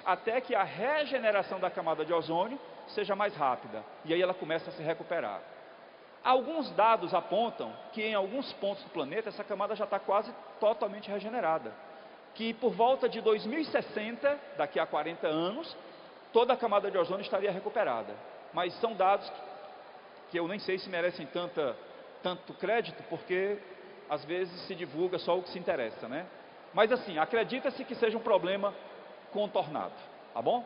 [SPEAKER 1] até que a regeneração da camada de ozônio seja mais rápida, e aí ela começa a se recuperar. Alguns dados apontam que em alguns pontos do planeta essa camada já está quase totalmente regenerada, que por volta de 2060, daqui a 40 anos, toda a camada de ozônio estaria recuperada. Mas são dados que eu nem sei se merecem tanto crédito, porque às vezes se divulga só o que se interessa, né? Mas assim, acredita-se que seja um problema contornado, tá bom?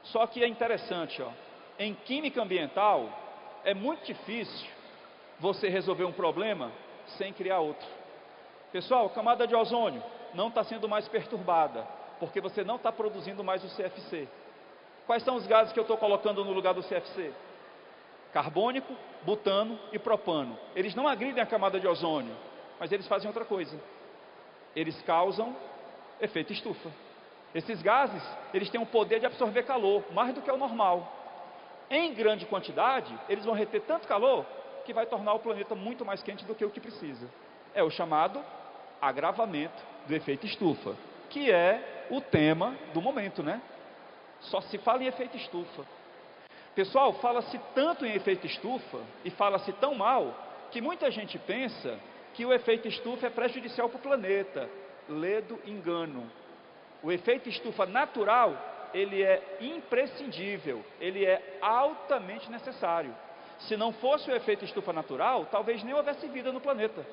[SPEAKER 1] Só que é interessante, em química ambiental, é muito difícil você resolver um problema sem criar outro. Pessoal, a camada de ozônio não está sendo mais perturbada, porque você não está produzindo mais o CFC. Quais são os gases que eu estou colocando no lugar do CFC? Carbônico, butano e propano. Eles não agridem a camada de ozônio, mas eles fazem outra coisa. Eles causam efeito estufa. Esses gases, eles têm o poder de absorver calor, mais do que o normal. Em grande quantidade, eles vão reter tanto calor que vai tornar o planeta muito mais quente do que o que precisa. É o chamado agravamento do efeito estufa, que é o tema do momento, né? Só se fala em efeito estufa. Pessoal, fala-se tanto em efeito estufa e fala-se tão mal que muita gente pensa que o efeito estufa é prejudicial para o planeta. Ledo engano. O efeito estufa natural, ele é imprescindível, ele é altamente necessário. Se não fosse o efeito estufa natural, talvez nem houvesse vida no planeta.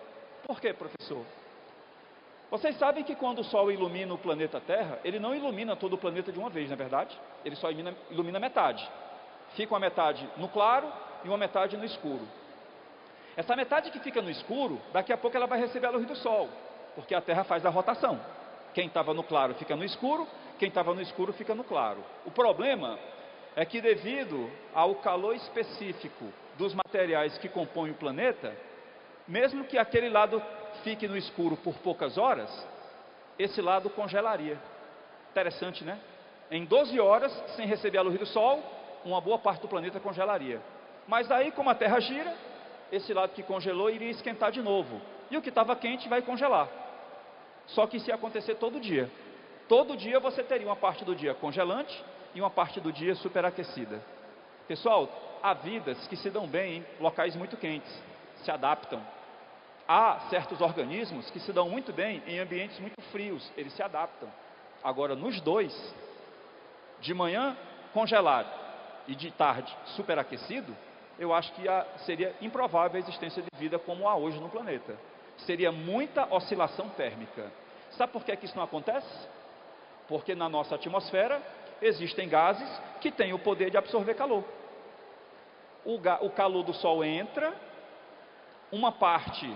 [SPEAKER 1] Por quê, professor? Vocês sabem que quando o Sol ilumina o planeta Terra, ele não ilumina todo o planeta de uma vez, não é verdade? Ele só ilumina metade. Fica uma metade no claro e uma metade no escuro. Essa metade que fica no escuro, daqui a pouco ela vai receber a luz do Sol, porque a Terra faz a rotação. Quem estava no claro fica no escuro, quem estava no escuro fica no claro. O problema é que devido ao calor específico dos materiais que compõem o planeta, mesmo que aquele lado fique no escuro por poucas horas, esse lado congelaria. Interessante, né? Em 12 horas, sem receber a luz do Sol, uma boa parte do planeta congelaria. Mas aí, como a Terra gira, esse lado que congelou iria esquentar de novo. E o que estava quente vai congelar. Só que isso ia acontecer todo dia. Todo dia você teria uma parte do dia congelante e uma parte do dia superaquecida. Pessoal, há vidas que se dão bem em locais muito quentes, se adaptam. Há certos organismos que se dão muito bem em ambientes muito frios, eles se adaptam. Agora, nos dois, de manhã congelado e de tarde superaquecido, eu acho que seria improvável a existência de vida como há hoje no planeta. Seria muita oscilação térmica. Sabe por que isso não acontece? Porque na nossa atmosfera existem gases que têm o poder de absorver calor. O calor do Sol entra, uma parte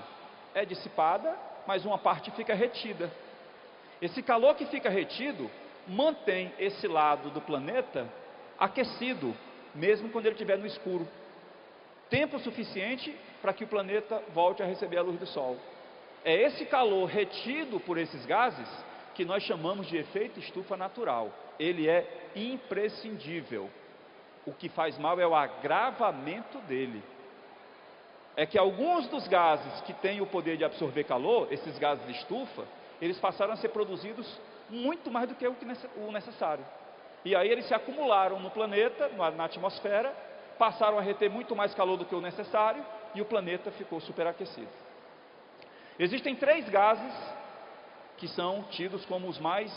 [SPEAKER 1] é dissipada, mas uma parte fica retida. Esse calor que fica retido mantém esse lado do planeta aquecido, mesmo quando ele estiver no escuro. Tempo suficiente para que o planeta volte a receber a luz do Sol. É esse calor retido por esses gases que nós chamamos de efeito estufa natural. Ele é imprescindível. O que faz mal é o agravamento dele. É que alguns dos gases que têm o poder de absorver calor, esses gases de estufa, eles passaram a ser produzidos muito mais do que o necessário. E aí eles se acumularam no planeta, na atmosfera, passaram a reter muito mais calor do que o necessário e o planeta ficou superaquecido. Existem 3 gases que são tidos como os mais,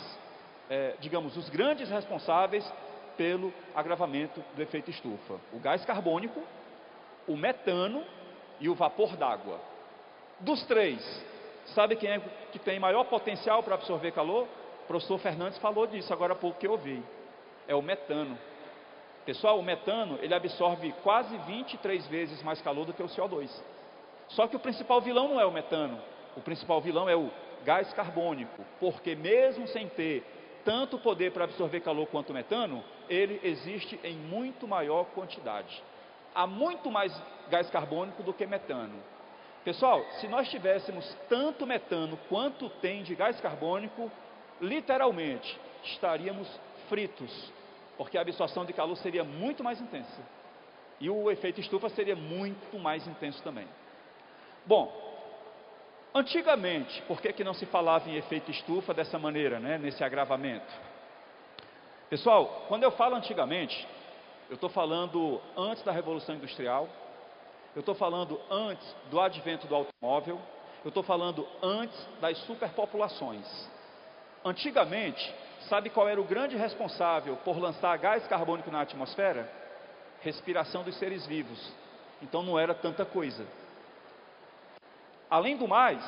[SPEAKER 1] digamos, os grandes responsáveis pelo agravamento do efeito estufa: o gás carbônico, o metano e o vapor d'água. Dos 3, sabe quem é que tem maior potencial para absorver calor? O professor Fernandes falou disso agora há pouco que eu ouvi. É o metano. Pessoal, o metano, ele absorve quase 23 vezes mais calor do que o CO2. Só que o principal vilão não é o metano. O principal vilão é o gás carbônico, porque mesmo sem ter tanto poder para absorver calor quanto o metano, ele existe em muito maior quantidade. Há muito mais gás carbônico do que metano. Pessoal, se nós tivéssemos tanto metano quanto tem de gás carbônico, literalmente estaríamos fritos, porque a absorção de calor seria muito mais intensa. E o efeito estufa seria muito mais intenso também. Bom, antigamente, por que não se falava em efeito estufa dessa maneira, né, nesse agravamento? Pessoal, quando eu falo antigamente, eu estou falando antes da Revolução Industrial, eu estou falando antes do advento do automóvel, eu estou falando antes das superpopulações. Antigamente, sabe qual era o grande responsável por lançar gás carbônico na atmosfera? Respiração dos seres vivos. Então não era tanta coisa. Além do mais,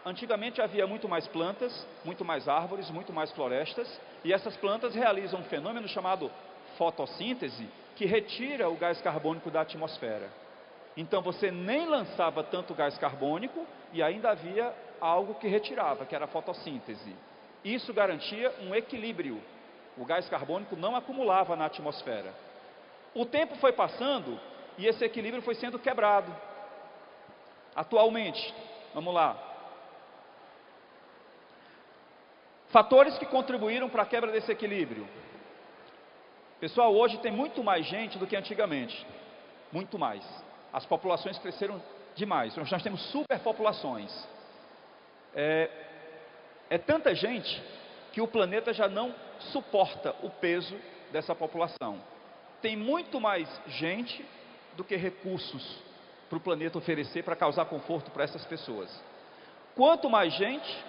[SPEAKER 1] antigamente havia muito mais plantas, muito mais árvores, muito mais florestas, e essas plantas realizam um fenômeno chamado fotossíntese, que retira o gás carbônico da atmosfera. Então você nem lançava tanto gás carbônico e ainda havia algo que retirava, que era a fotossíntese. Isso garantia um equilíbrio. O gás carbônico não acumulava na atmosfera. O tempo foi passando e esse equilíbrio foi sendo quebrado. Atualmente, vamos lá. Fatores que contribuíram para a quebra desse equilíbrio. Pessoal, hoje tem muito mais gente do que antigamente. Muito mais. As populações cresceram demais. Nós temos superpopulações. É tanta gente que o planeta já não suporta o peso dessa população. Tem muito mais gente do que recursos para o planeta oferecer para causar conforto para essas pessoas. Quanto mais gente,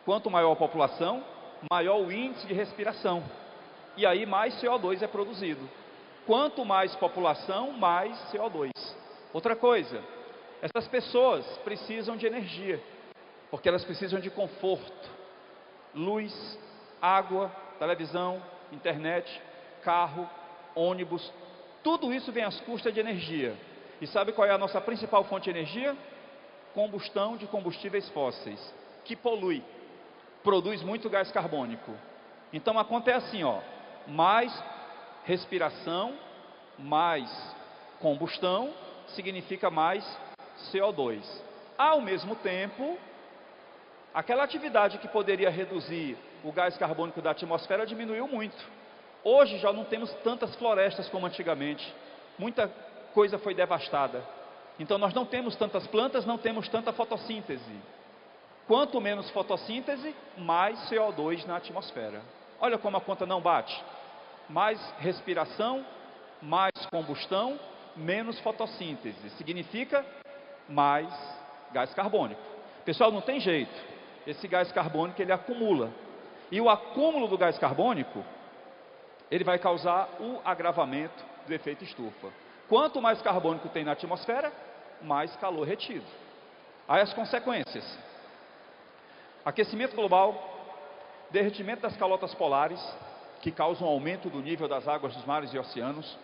[SPEAKER 1] quanto maior a população, maior o índice de respiração. E aí mais CO2 é produzido. Quanto mais população, mais CO2. Outra coisa, essas pessoas precisam de energia, porque elas precisam de conforto, luz, água, televisão, internet, carro, ônibus, tudo isso vem às custas de energia. E sabe qual é a nossa principal fonte de energia? Combustão de combustíveis fósseis, que polui, produz muito gás carbônico. Então a conta é assim, ó, mais respiração, mais combustão, significa mais CO2. Ao mesmo tempo, aquela atividade que poderia reduzir o gás carbônico da atmosfera diminuiu muito. Hoje já não temos tantas florestas como antigamente. Muita coisa foi devastada. Então nós não temos tantas plantas, não temos tanta fotossíntese. Quanto menos fotossíntese, mais CO2 na atmosfera. Olha como a conta não bate. mais respiração, mais combustão, menos fotossíntese. Significa mais gás carbônico. Pessoal, não tem jeito. Esse gás carbônico ele acumula. E o acúmulo do gás carbônico, ele vai causar o agravamento do efeito estufa. Quanto mais carbônico tem na atmosfera, mais calor retido. Aí as consequências: aquecimento global, derretimento das calotas polares, que causam aumento do nível das águas dos mares e oceanos,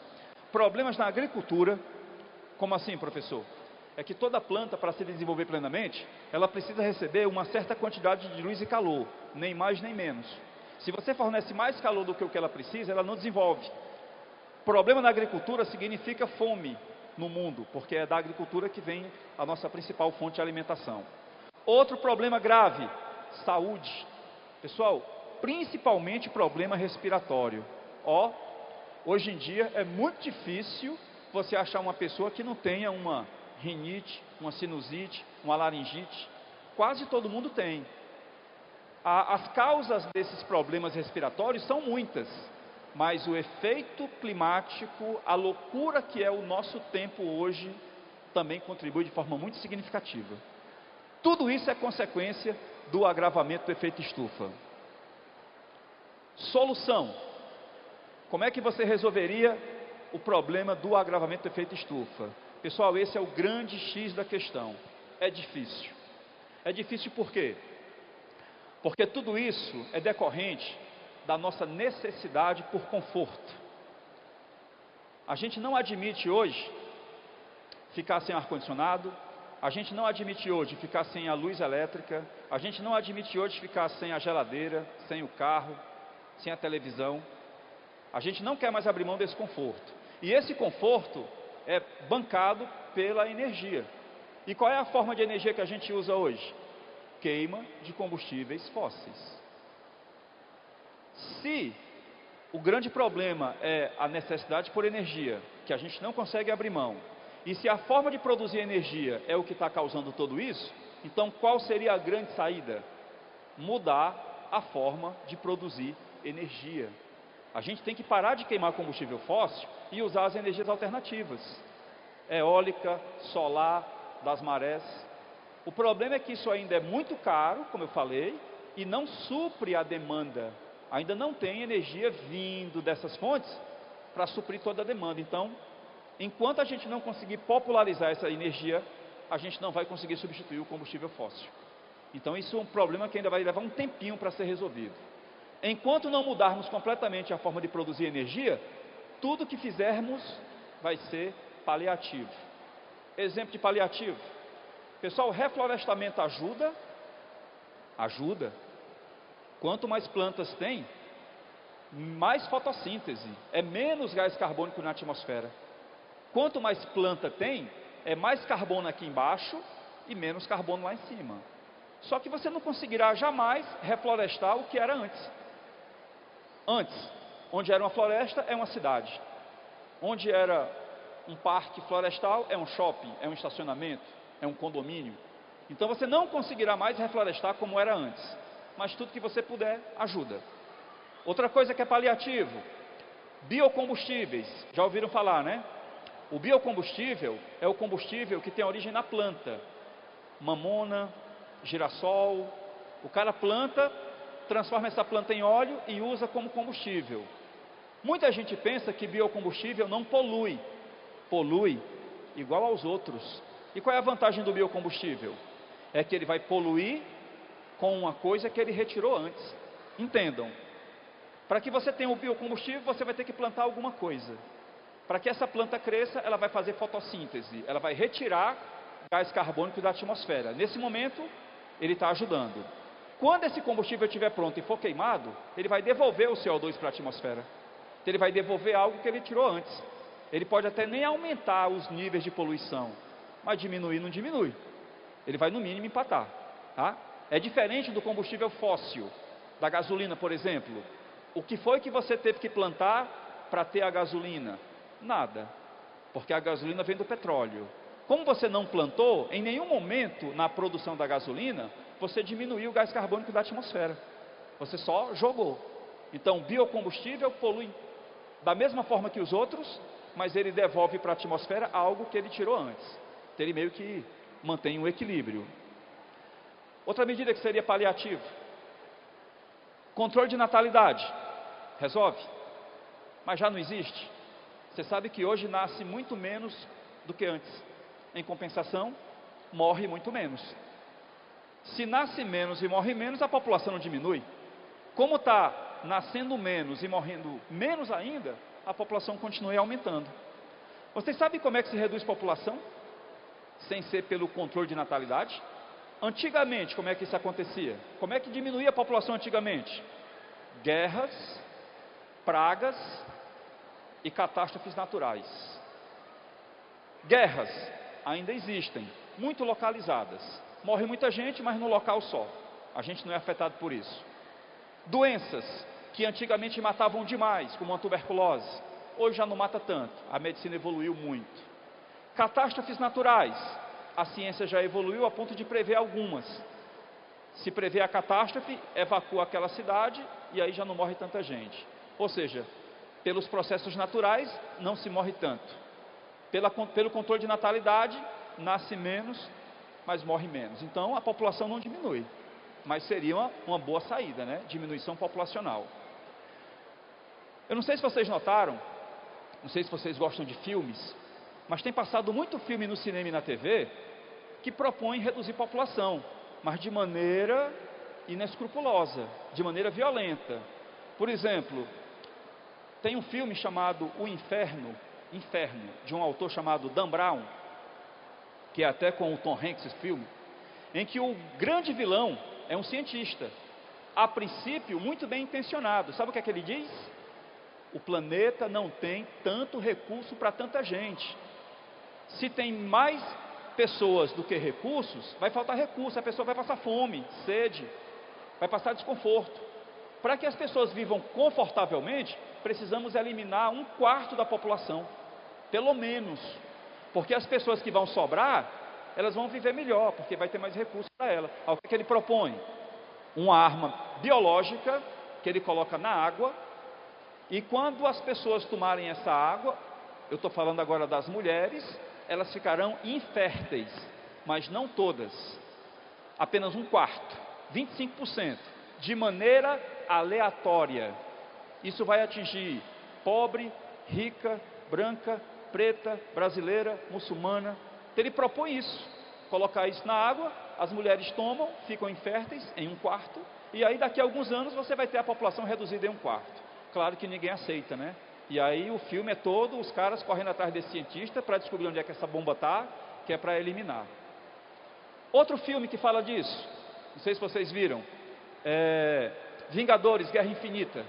[SPEAKER 1] problemas na agricultura. Como assim, professor? É que toda planta, para se desenvolver plenamente, ela precisa receber uma certa quantidade de luz e calor, nem mais nem menos. Se você fornece mais calor do que o que ela precisa, ela não desenvolve. Problema na agricultura significa fome no mundo, porque é da agricultura que vem a nossa principal fonte de alimentação. Outro problema grave: saúde. Pessoal, principalmente problema respiratório. Hoje em dia é muito difícil você achar uma pessoa que não tenha uma rinite, uma sinusite, uma laringite. Quase todo mundo tem. As causas desses problemas respiratórios são muitas, mas o efeito climático, a loucura que é o nosso tempo hoje, também contribui de forma muito significativa. Tudo isso é consequência do agravamento do efeito estufa. Solução: como é que você resolveria o problema do agravamento do efeito estufa? Pessoal, esse é o grande X da questão. É difícil. É difícil por quê? Porque tudo isso é decorrente da nossa necessidade por conforto. A gente não admite hoje ficar sem ar-condicionado, a gente não admite hoje ficar sem a luz elétrica, a gente não admite hoje ficar sem a geladeira, sem o carro, sem a televisão. A gente não quer mais abrir mão desse conforto. E esse conforto é bancado pela energia. E qual é a forma de energia que a gente usa hoje? Queima de combustíveis fósseis. Se o grande problema é a necessidade por energia, que a gente não consegue abrir mão, e se a forma de produzir energia é o que está causando tudo isso, então qual seria a grande saída? Mudar a forma de produzir energia. A gente tem que parar de queimar combustível fóssil e usar as energias alternativas. Eólica, solar, das marés. O problema é que isso ainda é muito caro, como eu falei, e não supre a demanda. Ainda não tem energia vindo dessas fontes para suprir toda a demanda. Então, enquanto a gente não conseguir popularizar essa energia, a gente não vai conseguir substituir o combustível fóssil. Então, isso é um problema que ainda vai levar um tempinho para ser resolvido. Enquanto não mudarmos completamente a forma de produzir energia, tudo que fizermos vai ser paliativo. Exemplo de paliativo. Pessoal, reflorestamento ajuda? Ajuda. Quanto mais plantas tem, mais fotossíntese, é menos gás carbônico na atmosfera. Quanto mais planta tem, é mais carbono aqui embaixo e menos carbono lá em cima. Só que você não conseguirá jamais reflorestar o que era antes. Antes, onde era uma floresta, é uma cidade. Onde era um parque florestal, é um shopping, é um estacionamento, é um condomínio. Então você não conseguirá mais reflorestar como era antes. Mas tudo que você puder, ajuda. Outra coisa que é paliativo: biocombustíveis. Já ouviram falar, né? O biocombustível é o combustível que tem origem na planta. Mamona, girassol. O cara planta, transforma essa planta em óleo e usa como combustível. Muita gente pensa que biocombustível não polui. Polui igual aos outros. E qual é a vantagem do biocombustível? É que ele vai poluir com uma coisa que ele retirou antes. Entendam, para que você tenha o biocombustível, você vai ter que plantar alguma coisa. Para que essa planta cresça, ela vai fazer fotossíntese, ela vai retirar gás carbônico da atmosfera. Nesse momento, ele está ajudando. Quando esse combustível estiver pronto e for queimado, ele vai devolver o CO2 para a atmosfera. Então, ele vai devolver algo que ele tirou antes. Ele pode até nem aumentar os níveis de poluição, mas diminuir não diminui. Ele vai no mínimo empatar, tá? É diferente do combustível fóssil, da gasolina, por exemplo. O que foi que você teve que plantar para ter a gasolina? Nada, porque a gasolina vem do petróleo. Como você não plantou, em nenhum momento na produção da gasolina, você diminuiu o gás carbônico da atmosfera. Você só jogou. Então, biocombustível polui da mesma forma que os outros, mas ele devolve para a atmosfera algo que ele tirou antes. Então ele meio que mantém um equilíbrio. Outra medida que seria paliativo: controle de natalidade. Resolve? Mas já não existe. Você sabe que hoje nasce muito menos do que antes. Em compensação, morre muito menos. Se nasce menos e morre menos, a população não diminui. Como está nascendo menos e morrendo menos ainda, a população continua aumentando. Vocês sabem como é que se reduz população? Sem ser pelo controle de natalidade? Antigamente, como é que isso acontecia? Como é que diminuía a população antigamente? Guerras, pragas e catástrofes naturais. Guerras ainda existem, muito localizadas. Morre muita gente, mas no local só. A gente não é afetado por isso. Doenças que antigamente matavam demais, como a tuberculose, hoje já não mata tanto. A medicina evoluiu muito. Catástrofes naturais, a ciência já evoluiu a ponto de prever algumas. Se prevê a catástrofe, evacua aquela cidade e aí já não morre tanta gente. Ou seja, pelos processos naturais não se morre tanto. Pelo controle de natalidade, nasce menos, mas morre menos. Então a população não diminui, mas seria uma boa saída, né? Diminuição populacional. Eu não sei se vocês notaram, não sei se vocês gostam de filmes, mas tem passado muito filme no cinema e na TV que propõe reduzir população, mas de maneira inescrupulosa, de maneira violenta. Por exemplo, tem um filme chamado O Inferno, de um autor chamado Dan Brown, que é até com o Tom Hanks esse filme, em que o grande vilão é um cientista, a princípio muito bem intencionado. Sabe o que é que ele diz? O planeta não tem tanto recurso para tanta gente. Se tem mais pessoas do que recursos, vai faltar recurso, a pessoa vai passar fome, sede, vai passar desconforto. Para que as pessoas vivam confortavelmente, precisamos eliminar 1/4 da população, pelo menos, porque as pessoas que vão sobrar, elas vão viver melhor, porque vai ter mais recursos para ela. O que ele propõe? Uma arma biológica que ele coloca na água, e quando as pessoas tomarem essa água, eu estou falando agora das mulheres, elas ficarão inférteis, mas não todas, apenas 1/4, 25%, de maneira aleatória. Isso vai atingir pobre, rica, branca, preta, brasileira, muçulmana. Então ele propõe isso, colocar isso na água, as mulheres tomam, ficam inférteis em 1/4, e aí daqui a alguns anos você vai ter a população reduzida em 1/4. Claro que ninguém aceita, né? E aí o filme é todo, os caras correndo atrás desse cientista para descobrir onde é que essa bomba está, que é para eliminar. Outro filme que fala disso, não sei se vocês viram, Vingadores, Guerra Infinita,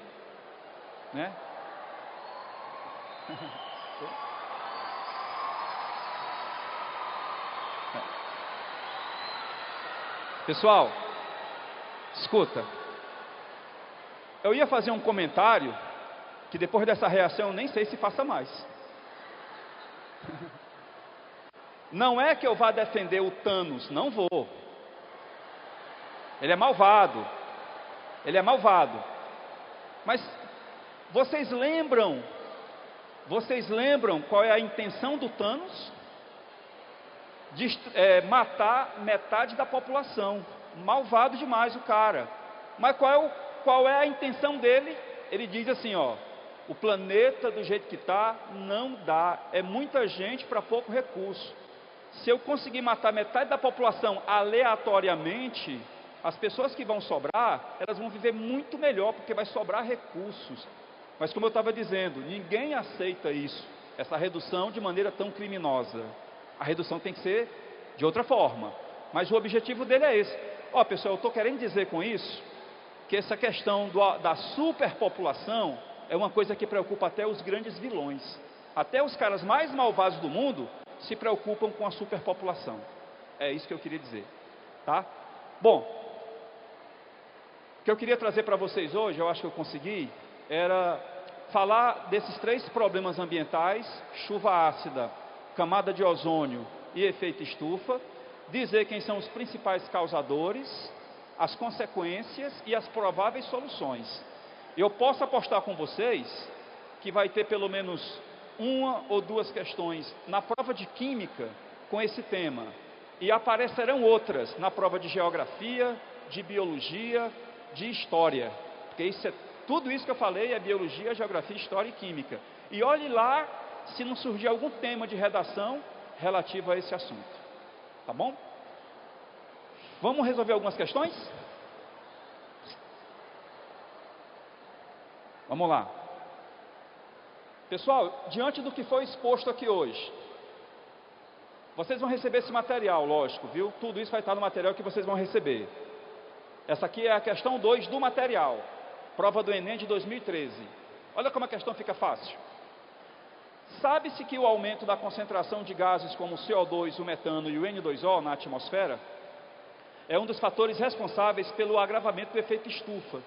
[SPEAKER 1] né? Pessoal, escuta, eu ia fazer um comentário que depois dessa reação eu nem sei se faça mais. Não é que eu vá defender o Thanos, não vou. Ele é malvado. Mas vocês lembram qual é a intenção do Thanos? Matar metade da população. Malvado demais o cara. Mas qual é a intenção dele? Ele diz assim, ó: o planeta do jeito que está não dá, é muita gente para pouco recurso. Se eu conseguir matar metade da população aleatoriamente, as pessoas que vão sobrar, elas vão viver muito melhor, porque vai sobrar recursos. Mas como eu estava dizendo, ninguém aceita isso, essa redução de maneira tão criminosa. A redução tem que ser de outra forma, mas o objetivo dele é esse. Ó, pessoal, eu estou querendo dizer com isso que essa questão da superpopulação é uma coisa que preocupa até os grandes vilões. Até os caras mais malvados do mundo se preocupam com a superpopulação. É isso que eu queria dizer, tá? Bom, o que eu queria trazer para vocês hoje, eu acho que eu consegui, era falar desses 3 problemas ambientais: chuva ácida, camada de ozônio e efeito estufa, dizer quem são os principais causadores, as consequências e as prováveis soluções. Eu posso apostar com vocês que vai ter pelo menos uma ou duas questões na prova de Química com esse tema. E aparecerão outras na prova de Geografia, de Biologia, de História. Porque tudo isso que eu falei é Biologia, Geografia, História e Química. E olhe lá se não surgir algum tema de redação relativo a esse assunto. Tá bom? Vamos resolver algumas questões? Vamos lá. Pessoal, diante do que foi exposto aqui hoje, vocês vão receber esse material, lógico, viu? Tudo isso vai estar no material que vocês vão receber. Essa aqui é a questão 2 do material, prova do Enem de 2013. Olha como a questão fica fácil. Sabe-se que o aumento da concentração de gases como o CO2, o metano e o N2O na atmosfera é um dos fatores responsáveis pelo agravamento do efeito estufa.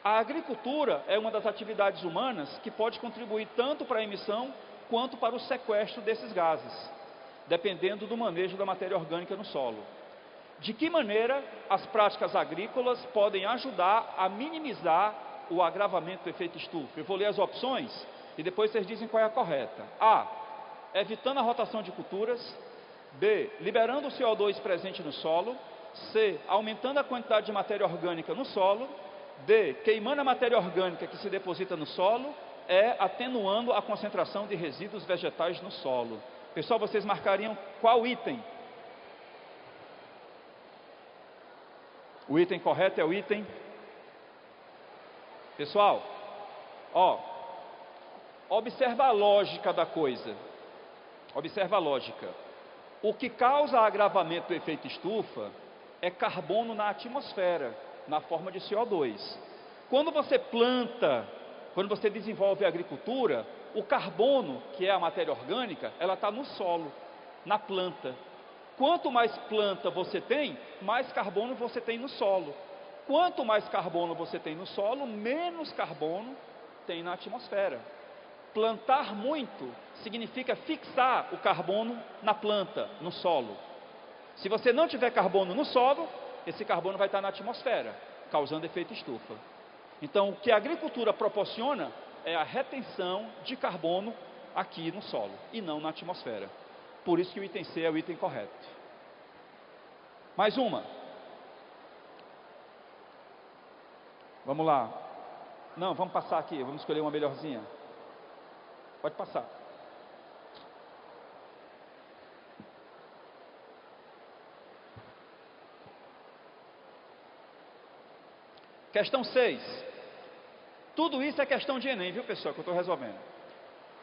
[SPEAKER 1] A agricultura é uma das atividades humanas que pode contribuir tanto para a emissão quanto para o sequestro desses gases, dependendo do manejo da matéria orgânica no solo. De que maneira as práticas agrícolas podem ajudar a minimizar o agravamento do efeito estufa? Eu vou ler as opções e depois vocês dizem qual é a correta. A. Evitando a rotação de culturas. B. Liberando o CO2 presente no solo. C. Aumentando a quantidade de matéria orgânica no solo. D. Queimando a matéria orgânica que se deposita no solo. E. Atenuando a concentração de resíduos vegetais no solo. Pessoal, vocês marcariam qual item? O item correto é o item. Pessoal, observa a lógica da coisa. Observa a lógica. O que causa agravamento do efeito estufa é carbono na atmosfera, na forma de CO2. Quando você planta, quando você desenvolve a agricultura, o carbono, que é a matéria orgânica, ela está no solo, na planta. Quanto mais planta você tem, mais carbono você tem no solo. Quanto mais carbono você tem no solo, menos carbono tem na atmosfera. Plantar muito significa fixar o carbono na planta, no solo. Se você não tiver carbono no solo, esse carbono vai estar na atmosfera, causando efeito estufa. Então, o que a agricultura proporciona é a retenção de carbono aqui no solo e não na atmosfera. Por isso que o item C é o item correto. Mais uma. Vamos lá. Não, vamos passar aqui, vamos escolher uma melhorzinha. Pode passar. Questão 6. Tudo isso é questão de Enem, viu, pessoal, que eu estou resolvendo.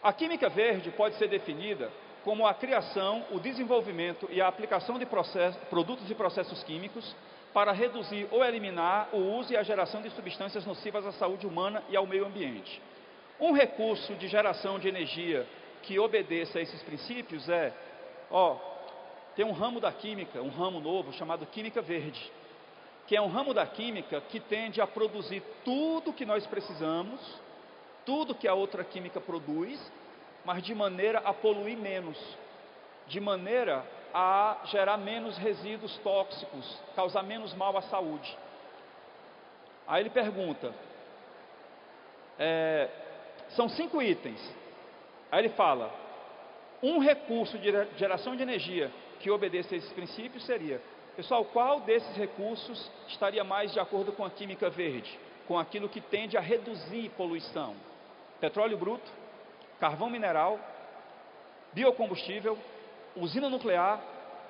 [SPEAKER 1] A química verde pode ser definida como a criação, o desenvolvimento e a aplicação de produtos e processos químicos para reduzir ou eliminar o uso e a geração de substâncias nocivas à saúde humana e ao meio ambiente. Um recurso de geração de energia que obedeça a esses princípios tem um ramo da química, um ramo novo chamado química verde, que é um ramo da química que tende a produzir tudo que nós precisamos, tudo que a outra química produz, mas de maneira a poluir menos, de maneira a gerar menos resíduos tóxicos, causar menos mal à saúde. Aí ele pergunta, são 5 itens. Aí ele fala, um recurso de geração de energia que obedeça a esses princípios seria, pessoal, qual desses recursos estaria mais de acordo com a química verde? Com aquilo que tende a reduzir poluição? Petróleo bruto, carvão mineral, biocombustível, usina nuclear,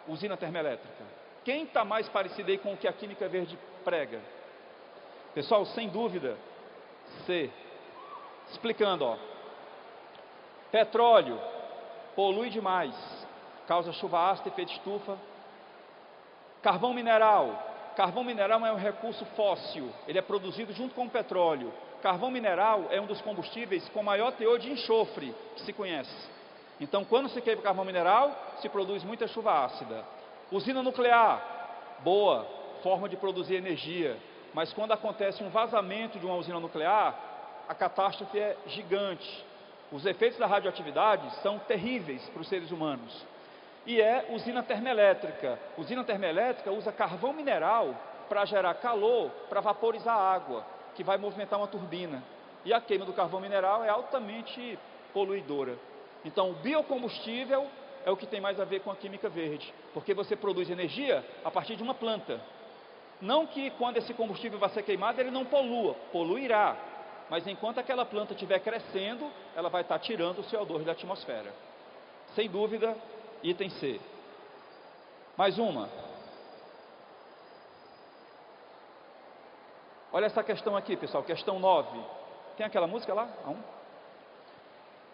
[SPEAKER 1] usina termoelétrica. Quem está mais parecido aí com o que a química verde prega? Pessoal, sem dúvida, C. Explicando, petróleo polui demais, causa chuva ácida, efeito estufa. Carvão mineral é um recurso fóssil, ele é produzido junto com o petróleo. Carvão mineral é um dos combustíveis com maior teor de enxofre que se conhece. Então, quando se queima carvão mineral, se produz muita chuva ácida. Usina nuclear, boa, forma de produzir energia. Mas quando acontece um vazamento de uma usina nuclear, a catástrofe é gigante. Os efeitos da radioatividade são terríveis para os seres humanos. E é usina termoelétrica. Usina termoelétrica usa carvão mineral para gerar calor, para vaporizar a água, que vai movimentar uma turbina. E a queima do carvão mineral é altamente poluidora. Então, o biocombustível é o que tem mais a ver com a química verde, porque você produz energia a partir de uma planta. Não que quando esse combustível vai ser queimado, ele não polua, poluirá. Mas enquanto aquela planta estiver crescendo, ela vai estar tirando o CO2 da atmosfera. Sem dúvida, item C. Mais uma. Olha essa questão aqui, pessoal, questão 9. Tem aquela música lá?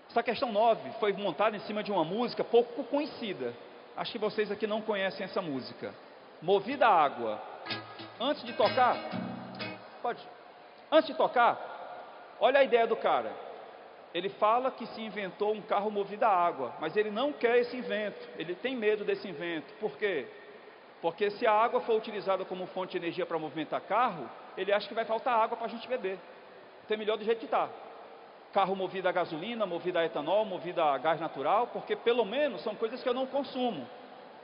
[SPEAKER 1] Essa questão 9 foi montada em cima de uma música pouco conhecida. Acho que vocês aqui não conhecem essa música. Movida a Água. Antes de tocar, olha a ideia do cara. Ele fala que se inventou um carro movido a água, mas ele não quer esse invento, ele tem medo desse invento. Por quê? Porque se a água for utilizada como fonte de energia para movimentar carro, ele acha que vai faltar água para a gente beber. Então é melhor do jeito que está. Carro movido a gasolina, movido a etanol, movido a gás natural, porque pelo menos são coisas que eu não consumo.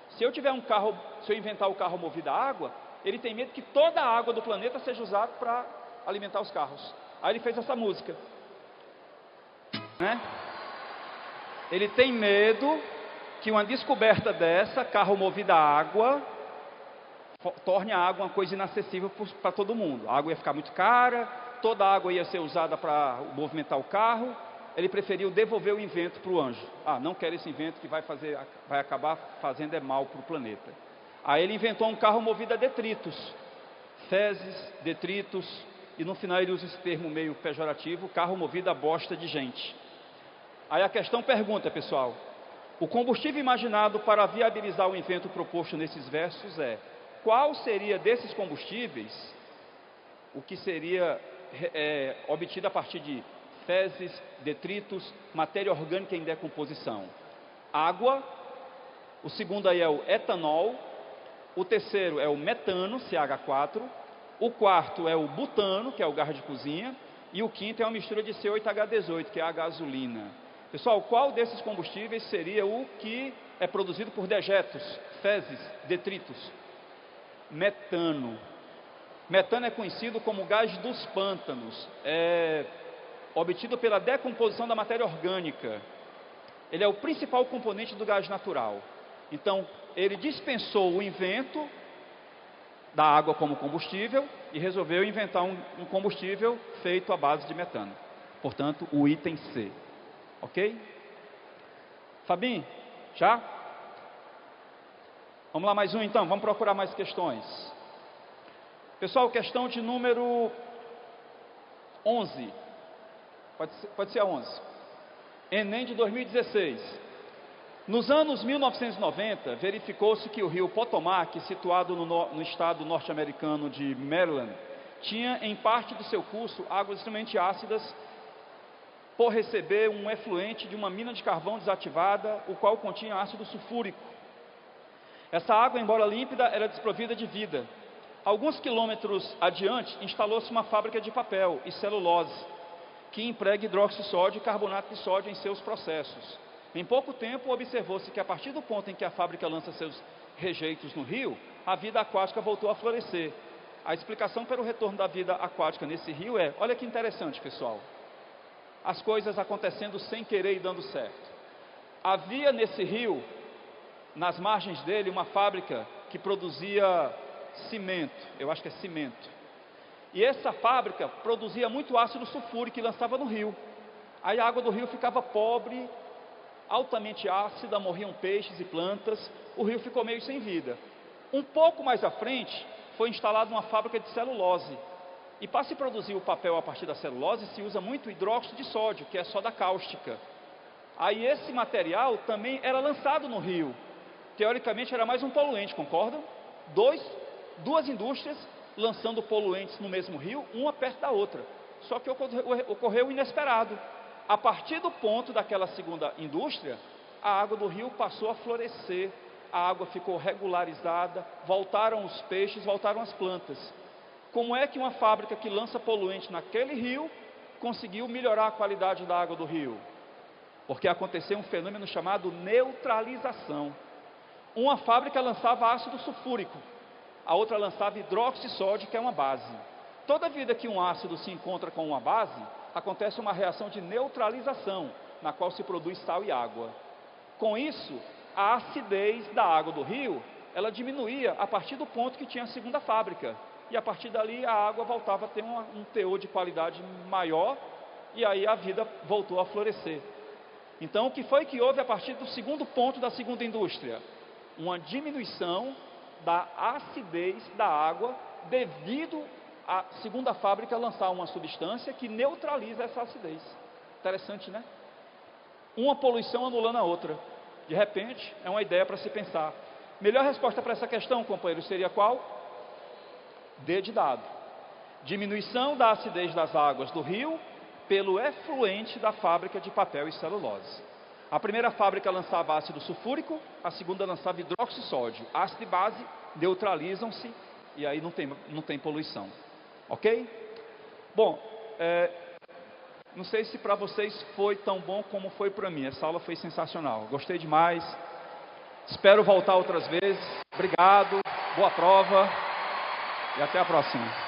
[SPEAKER 1] Se eu tiver um carro, se eu inventar o carro movido a água, ele tem medo que toda a água do planeta seja usada para alimentar os carros. Aí ele fez essa música, né? Ele tem medo que uma descoberta dessa, carro movido a água, torne a água uma coisa inacessível para todo mundo. A água ia ficar muito cara, toda a água ia ser usada para movimentar o carro. Ele preferiu devolver o invento para o anjo. Não quero esse invento que vai acabar fazendo mal para o planeta. Aí ele inventou um carro movido a detritos, fezes, detritos, e no final ele usa esse termo meio pejorativo, carro movido a bosta de gente. Aí a questão pergunta, pessoal, o combustível imaginado para viabilizar o invento proposto nesses versos é: qual seria desses combustíveis o que seria obtido a partir de fezes, detritos, matéria orgânica em decomposição? Água, o segundo aí é o etanol, o terceiro é o metano, CH4, o quarto é o butano, que é o gás de cozinha, e o quinto é uma mistura de C8H18, que é a gasolina. Pessoal, qual desses combustíveis seria o que é produzido por dejetos, fezes, detritos? Metano. Metano é conhecido como gás dos pântanos, é obtido pela decomposição da matéria orgânica. Ele é o principal componente do gás natural. Então, ele dispensou o invento da água como combustível e resolveu inventar um combustível feito à base de metano. Portanto, o item C. Ok? Fabinho, já? Vamos lá mais um então, vamos procurar mais questões. Pessoal, questão de número 11. Pode ser a 11. Enem de 2016. Nos anos 1990, verificou-se que o rio Potomac, situado no estado norte-americano de Maryland, tinha em parte do seu curso águas extremamente ácidas por receber um efluente de uma mina de carvão desativada, o qual continha ácido sulfúrico. Essa água, embora límpida, era desprovida de vida. Alguns quilômetros adiante, instalou-se uma fábrica de papel e celulose, que emprega hidróxido de sódio e carbonato de sódio em seus processos. Em pouco tempo, observou-se que a partir do ponto em que a fábrica lança seus rejeitos no rio, a vida aquática voltou a florescer. A explicação pelo retorno da vida aquática nesse rio é, olha que interessante, pessoal, as coisas acontecendo sem querer e dando certo. Havia nesse rio, nas margens dele, uma fábrica que produzia cimento, eu acho que é cimento. E essa fábrica produzia muito ácido sulfúrico e lançava no rio. Aí a água do rio ficava pobre, altamente ácida, morriam peixes e plantas, o rio ficou meio sem vida. Um pouco mais à frente, foi instalada uma fábrica de celulose. E para se produzir o papel a partir da celulose, se usa muito hidróxido de sódio, que é soda cáustica. Aí esse material também era lançado no rio. Teoricamente era mais um poluente, concordam? Duas indústrias lançando poluentes no mesmo rio, uma perto da outra. Só que ocorreu o inesperado. A partir do ponto daquela segunda indústria, a água do rio passou a florescer, a água ficou regularizada, voltaram os peixes, voltaram as plantas. Como é que uma fábrica que lança poluente naquele rio conseguiu melhorar a qualidade da água do rio? Porque aconteceu um fenômeno chamado neutralização. Uma fábrica lançava ácido sulfúrico, a outra lançava hidróxido de sódio, que é uma base. Toda vida que um ácido se encontra com uma base, acontece uma reação de neutralização, na qual se produz sal e água. Com isso, a acidez da água do rio, ela diminuía a partir do ponto que tinha a segunda fábrica. E a partir dali a água voltava a ter um teor de qualidade maior, e aí a vida voltou a florescer. Então, o que foi que houve a partir do segundo ponto da segunda indústria? Uma diminuição da acidez da água, devido à segunda fábrica lançar uma substância que neutraliza essa acidez. Interessante, né? Uma poluição anulando a outra. De repente, é uma ideia para se pensar. Melhor resposta para essa questão, companheiros, seria qual? D de dado. Diminuição da acidez das águas do rio pelo efluente da fábrica de papel e celulose. A primeira fábrica lançava ácido sulfúrico, a segunda lançava hidróxido de sódio. Ácido e base neutralizam-se e aí não tem poluição. Ok? Bom, não sei se para vocês foi tão bom como foi para mim. Essa aula foi sensacional. Gostei demais. Espero voltar outras vezes. Obrigado. Boa prova. E até a próxima.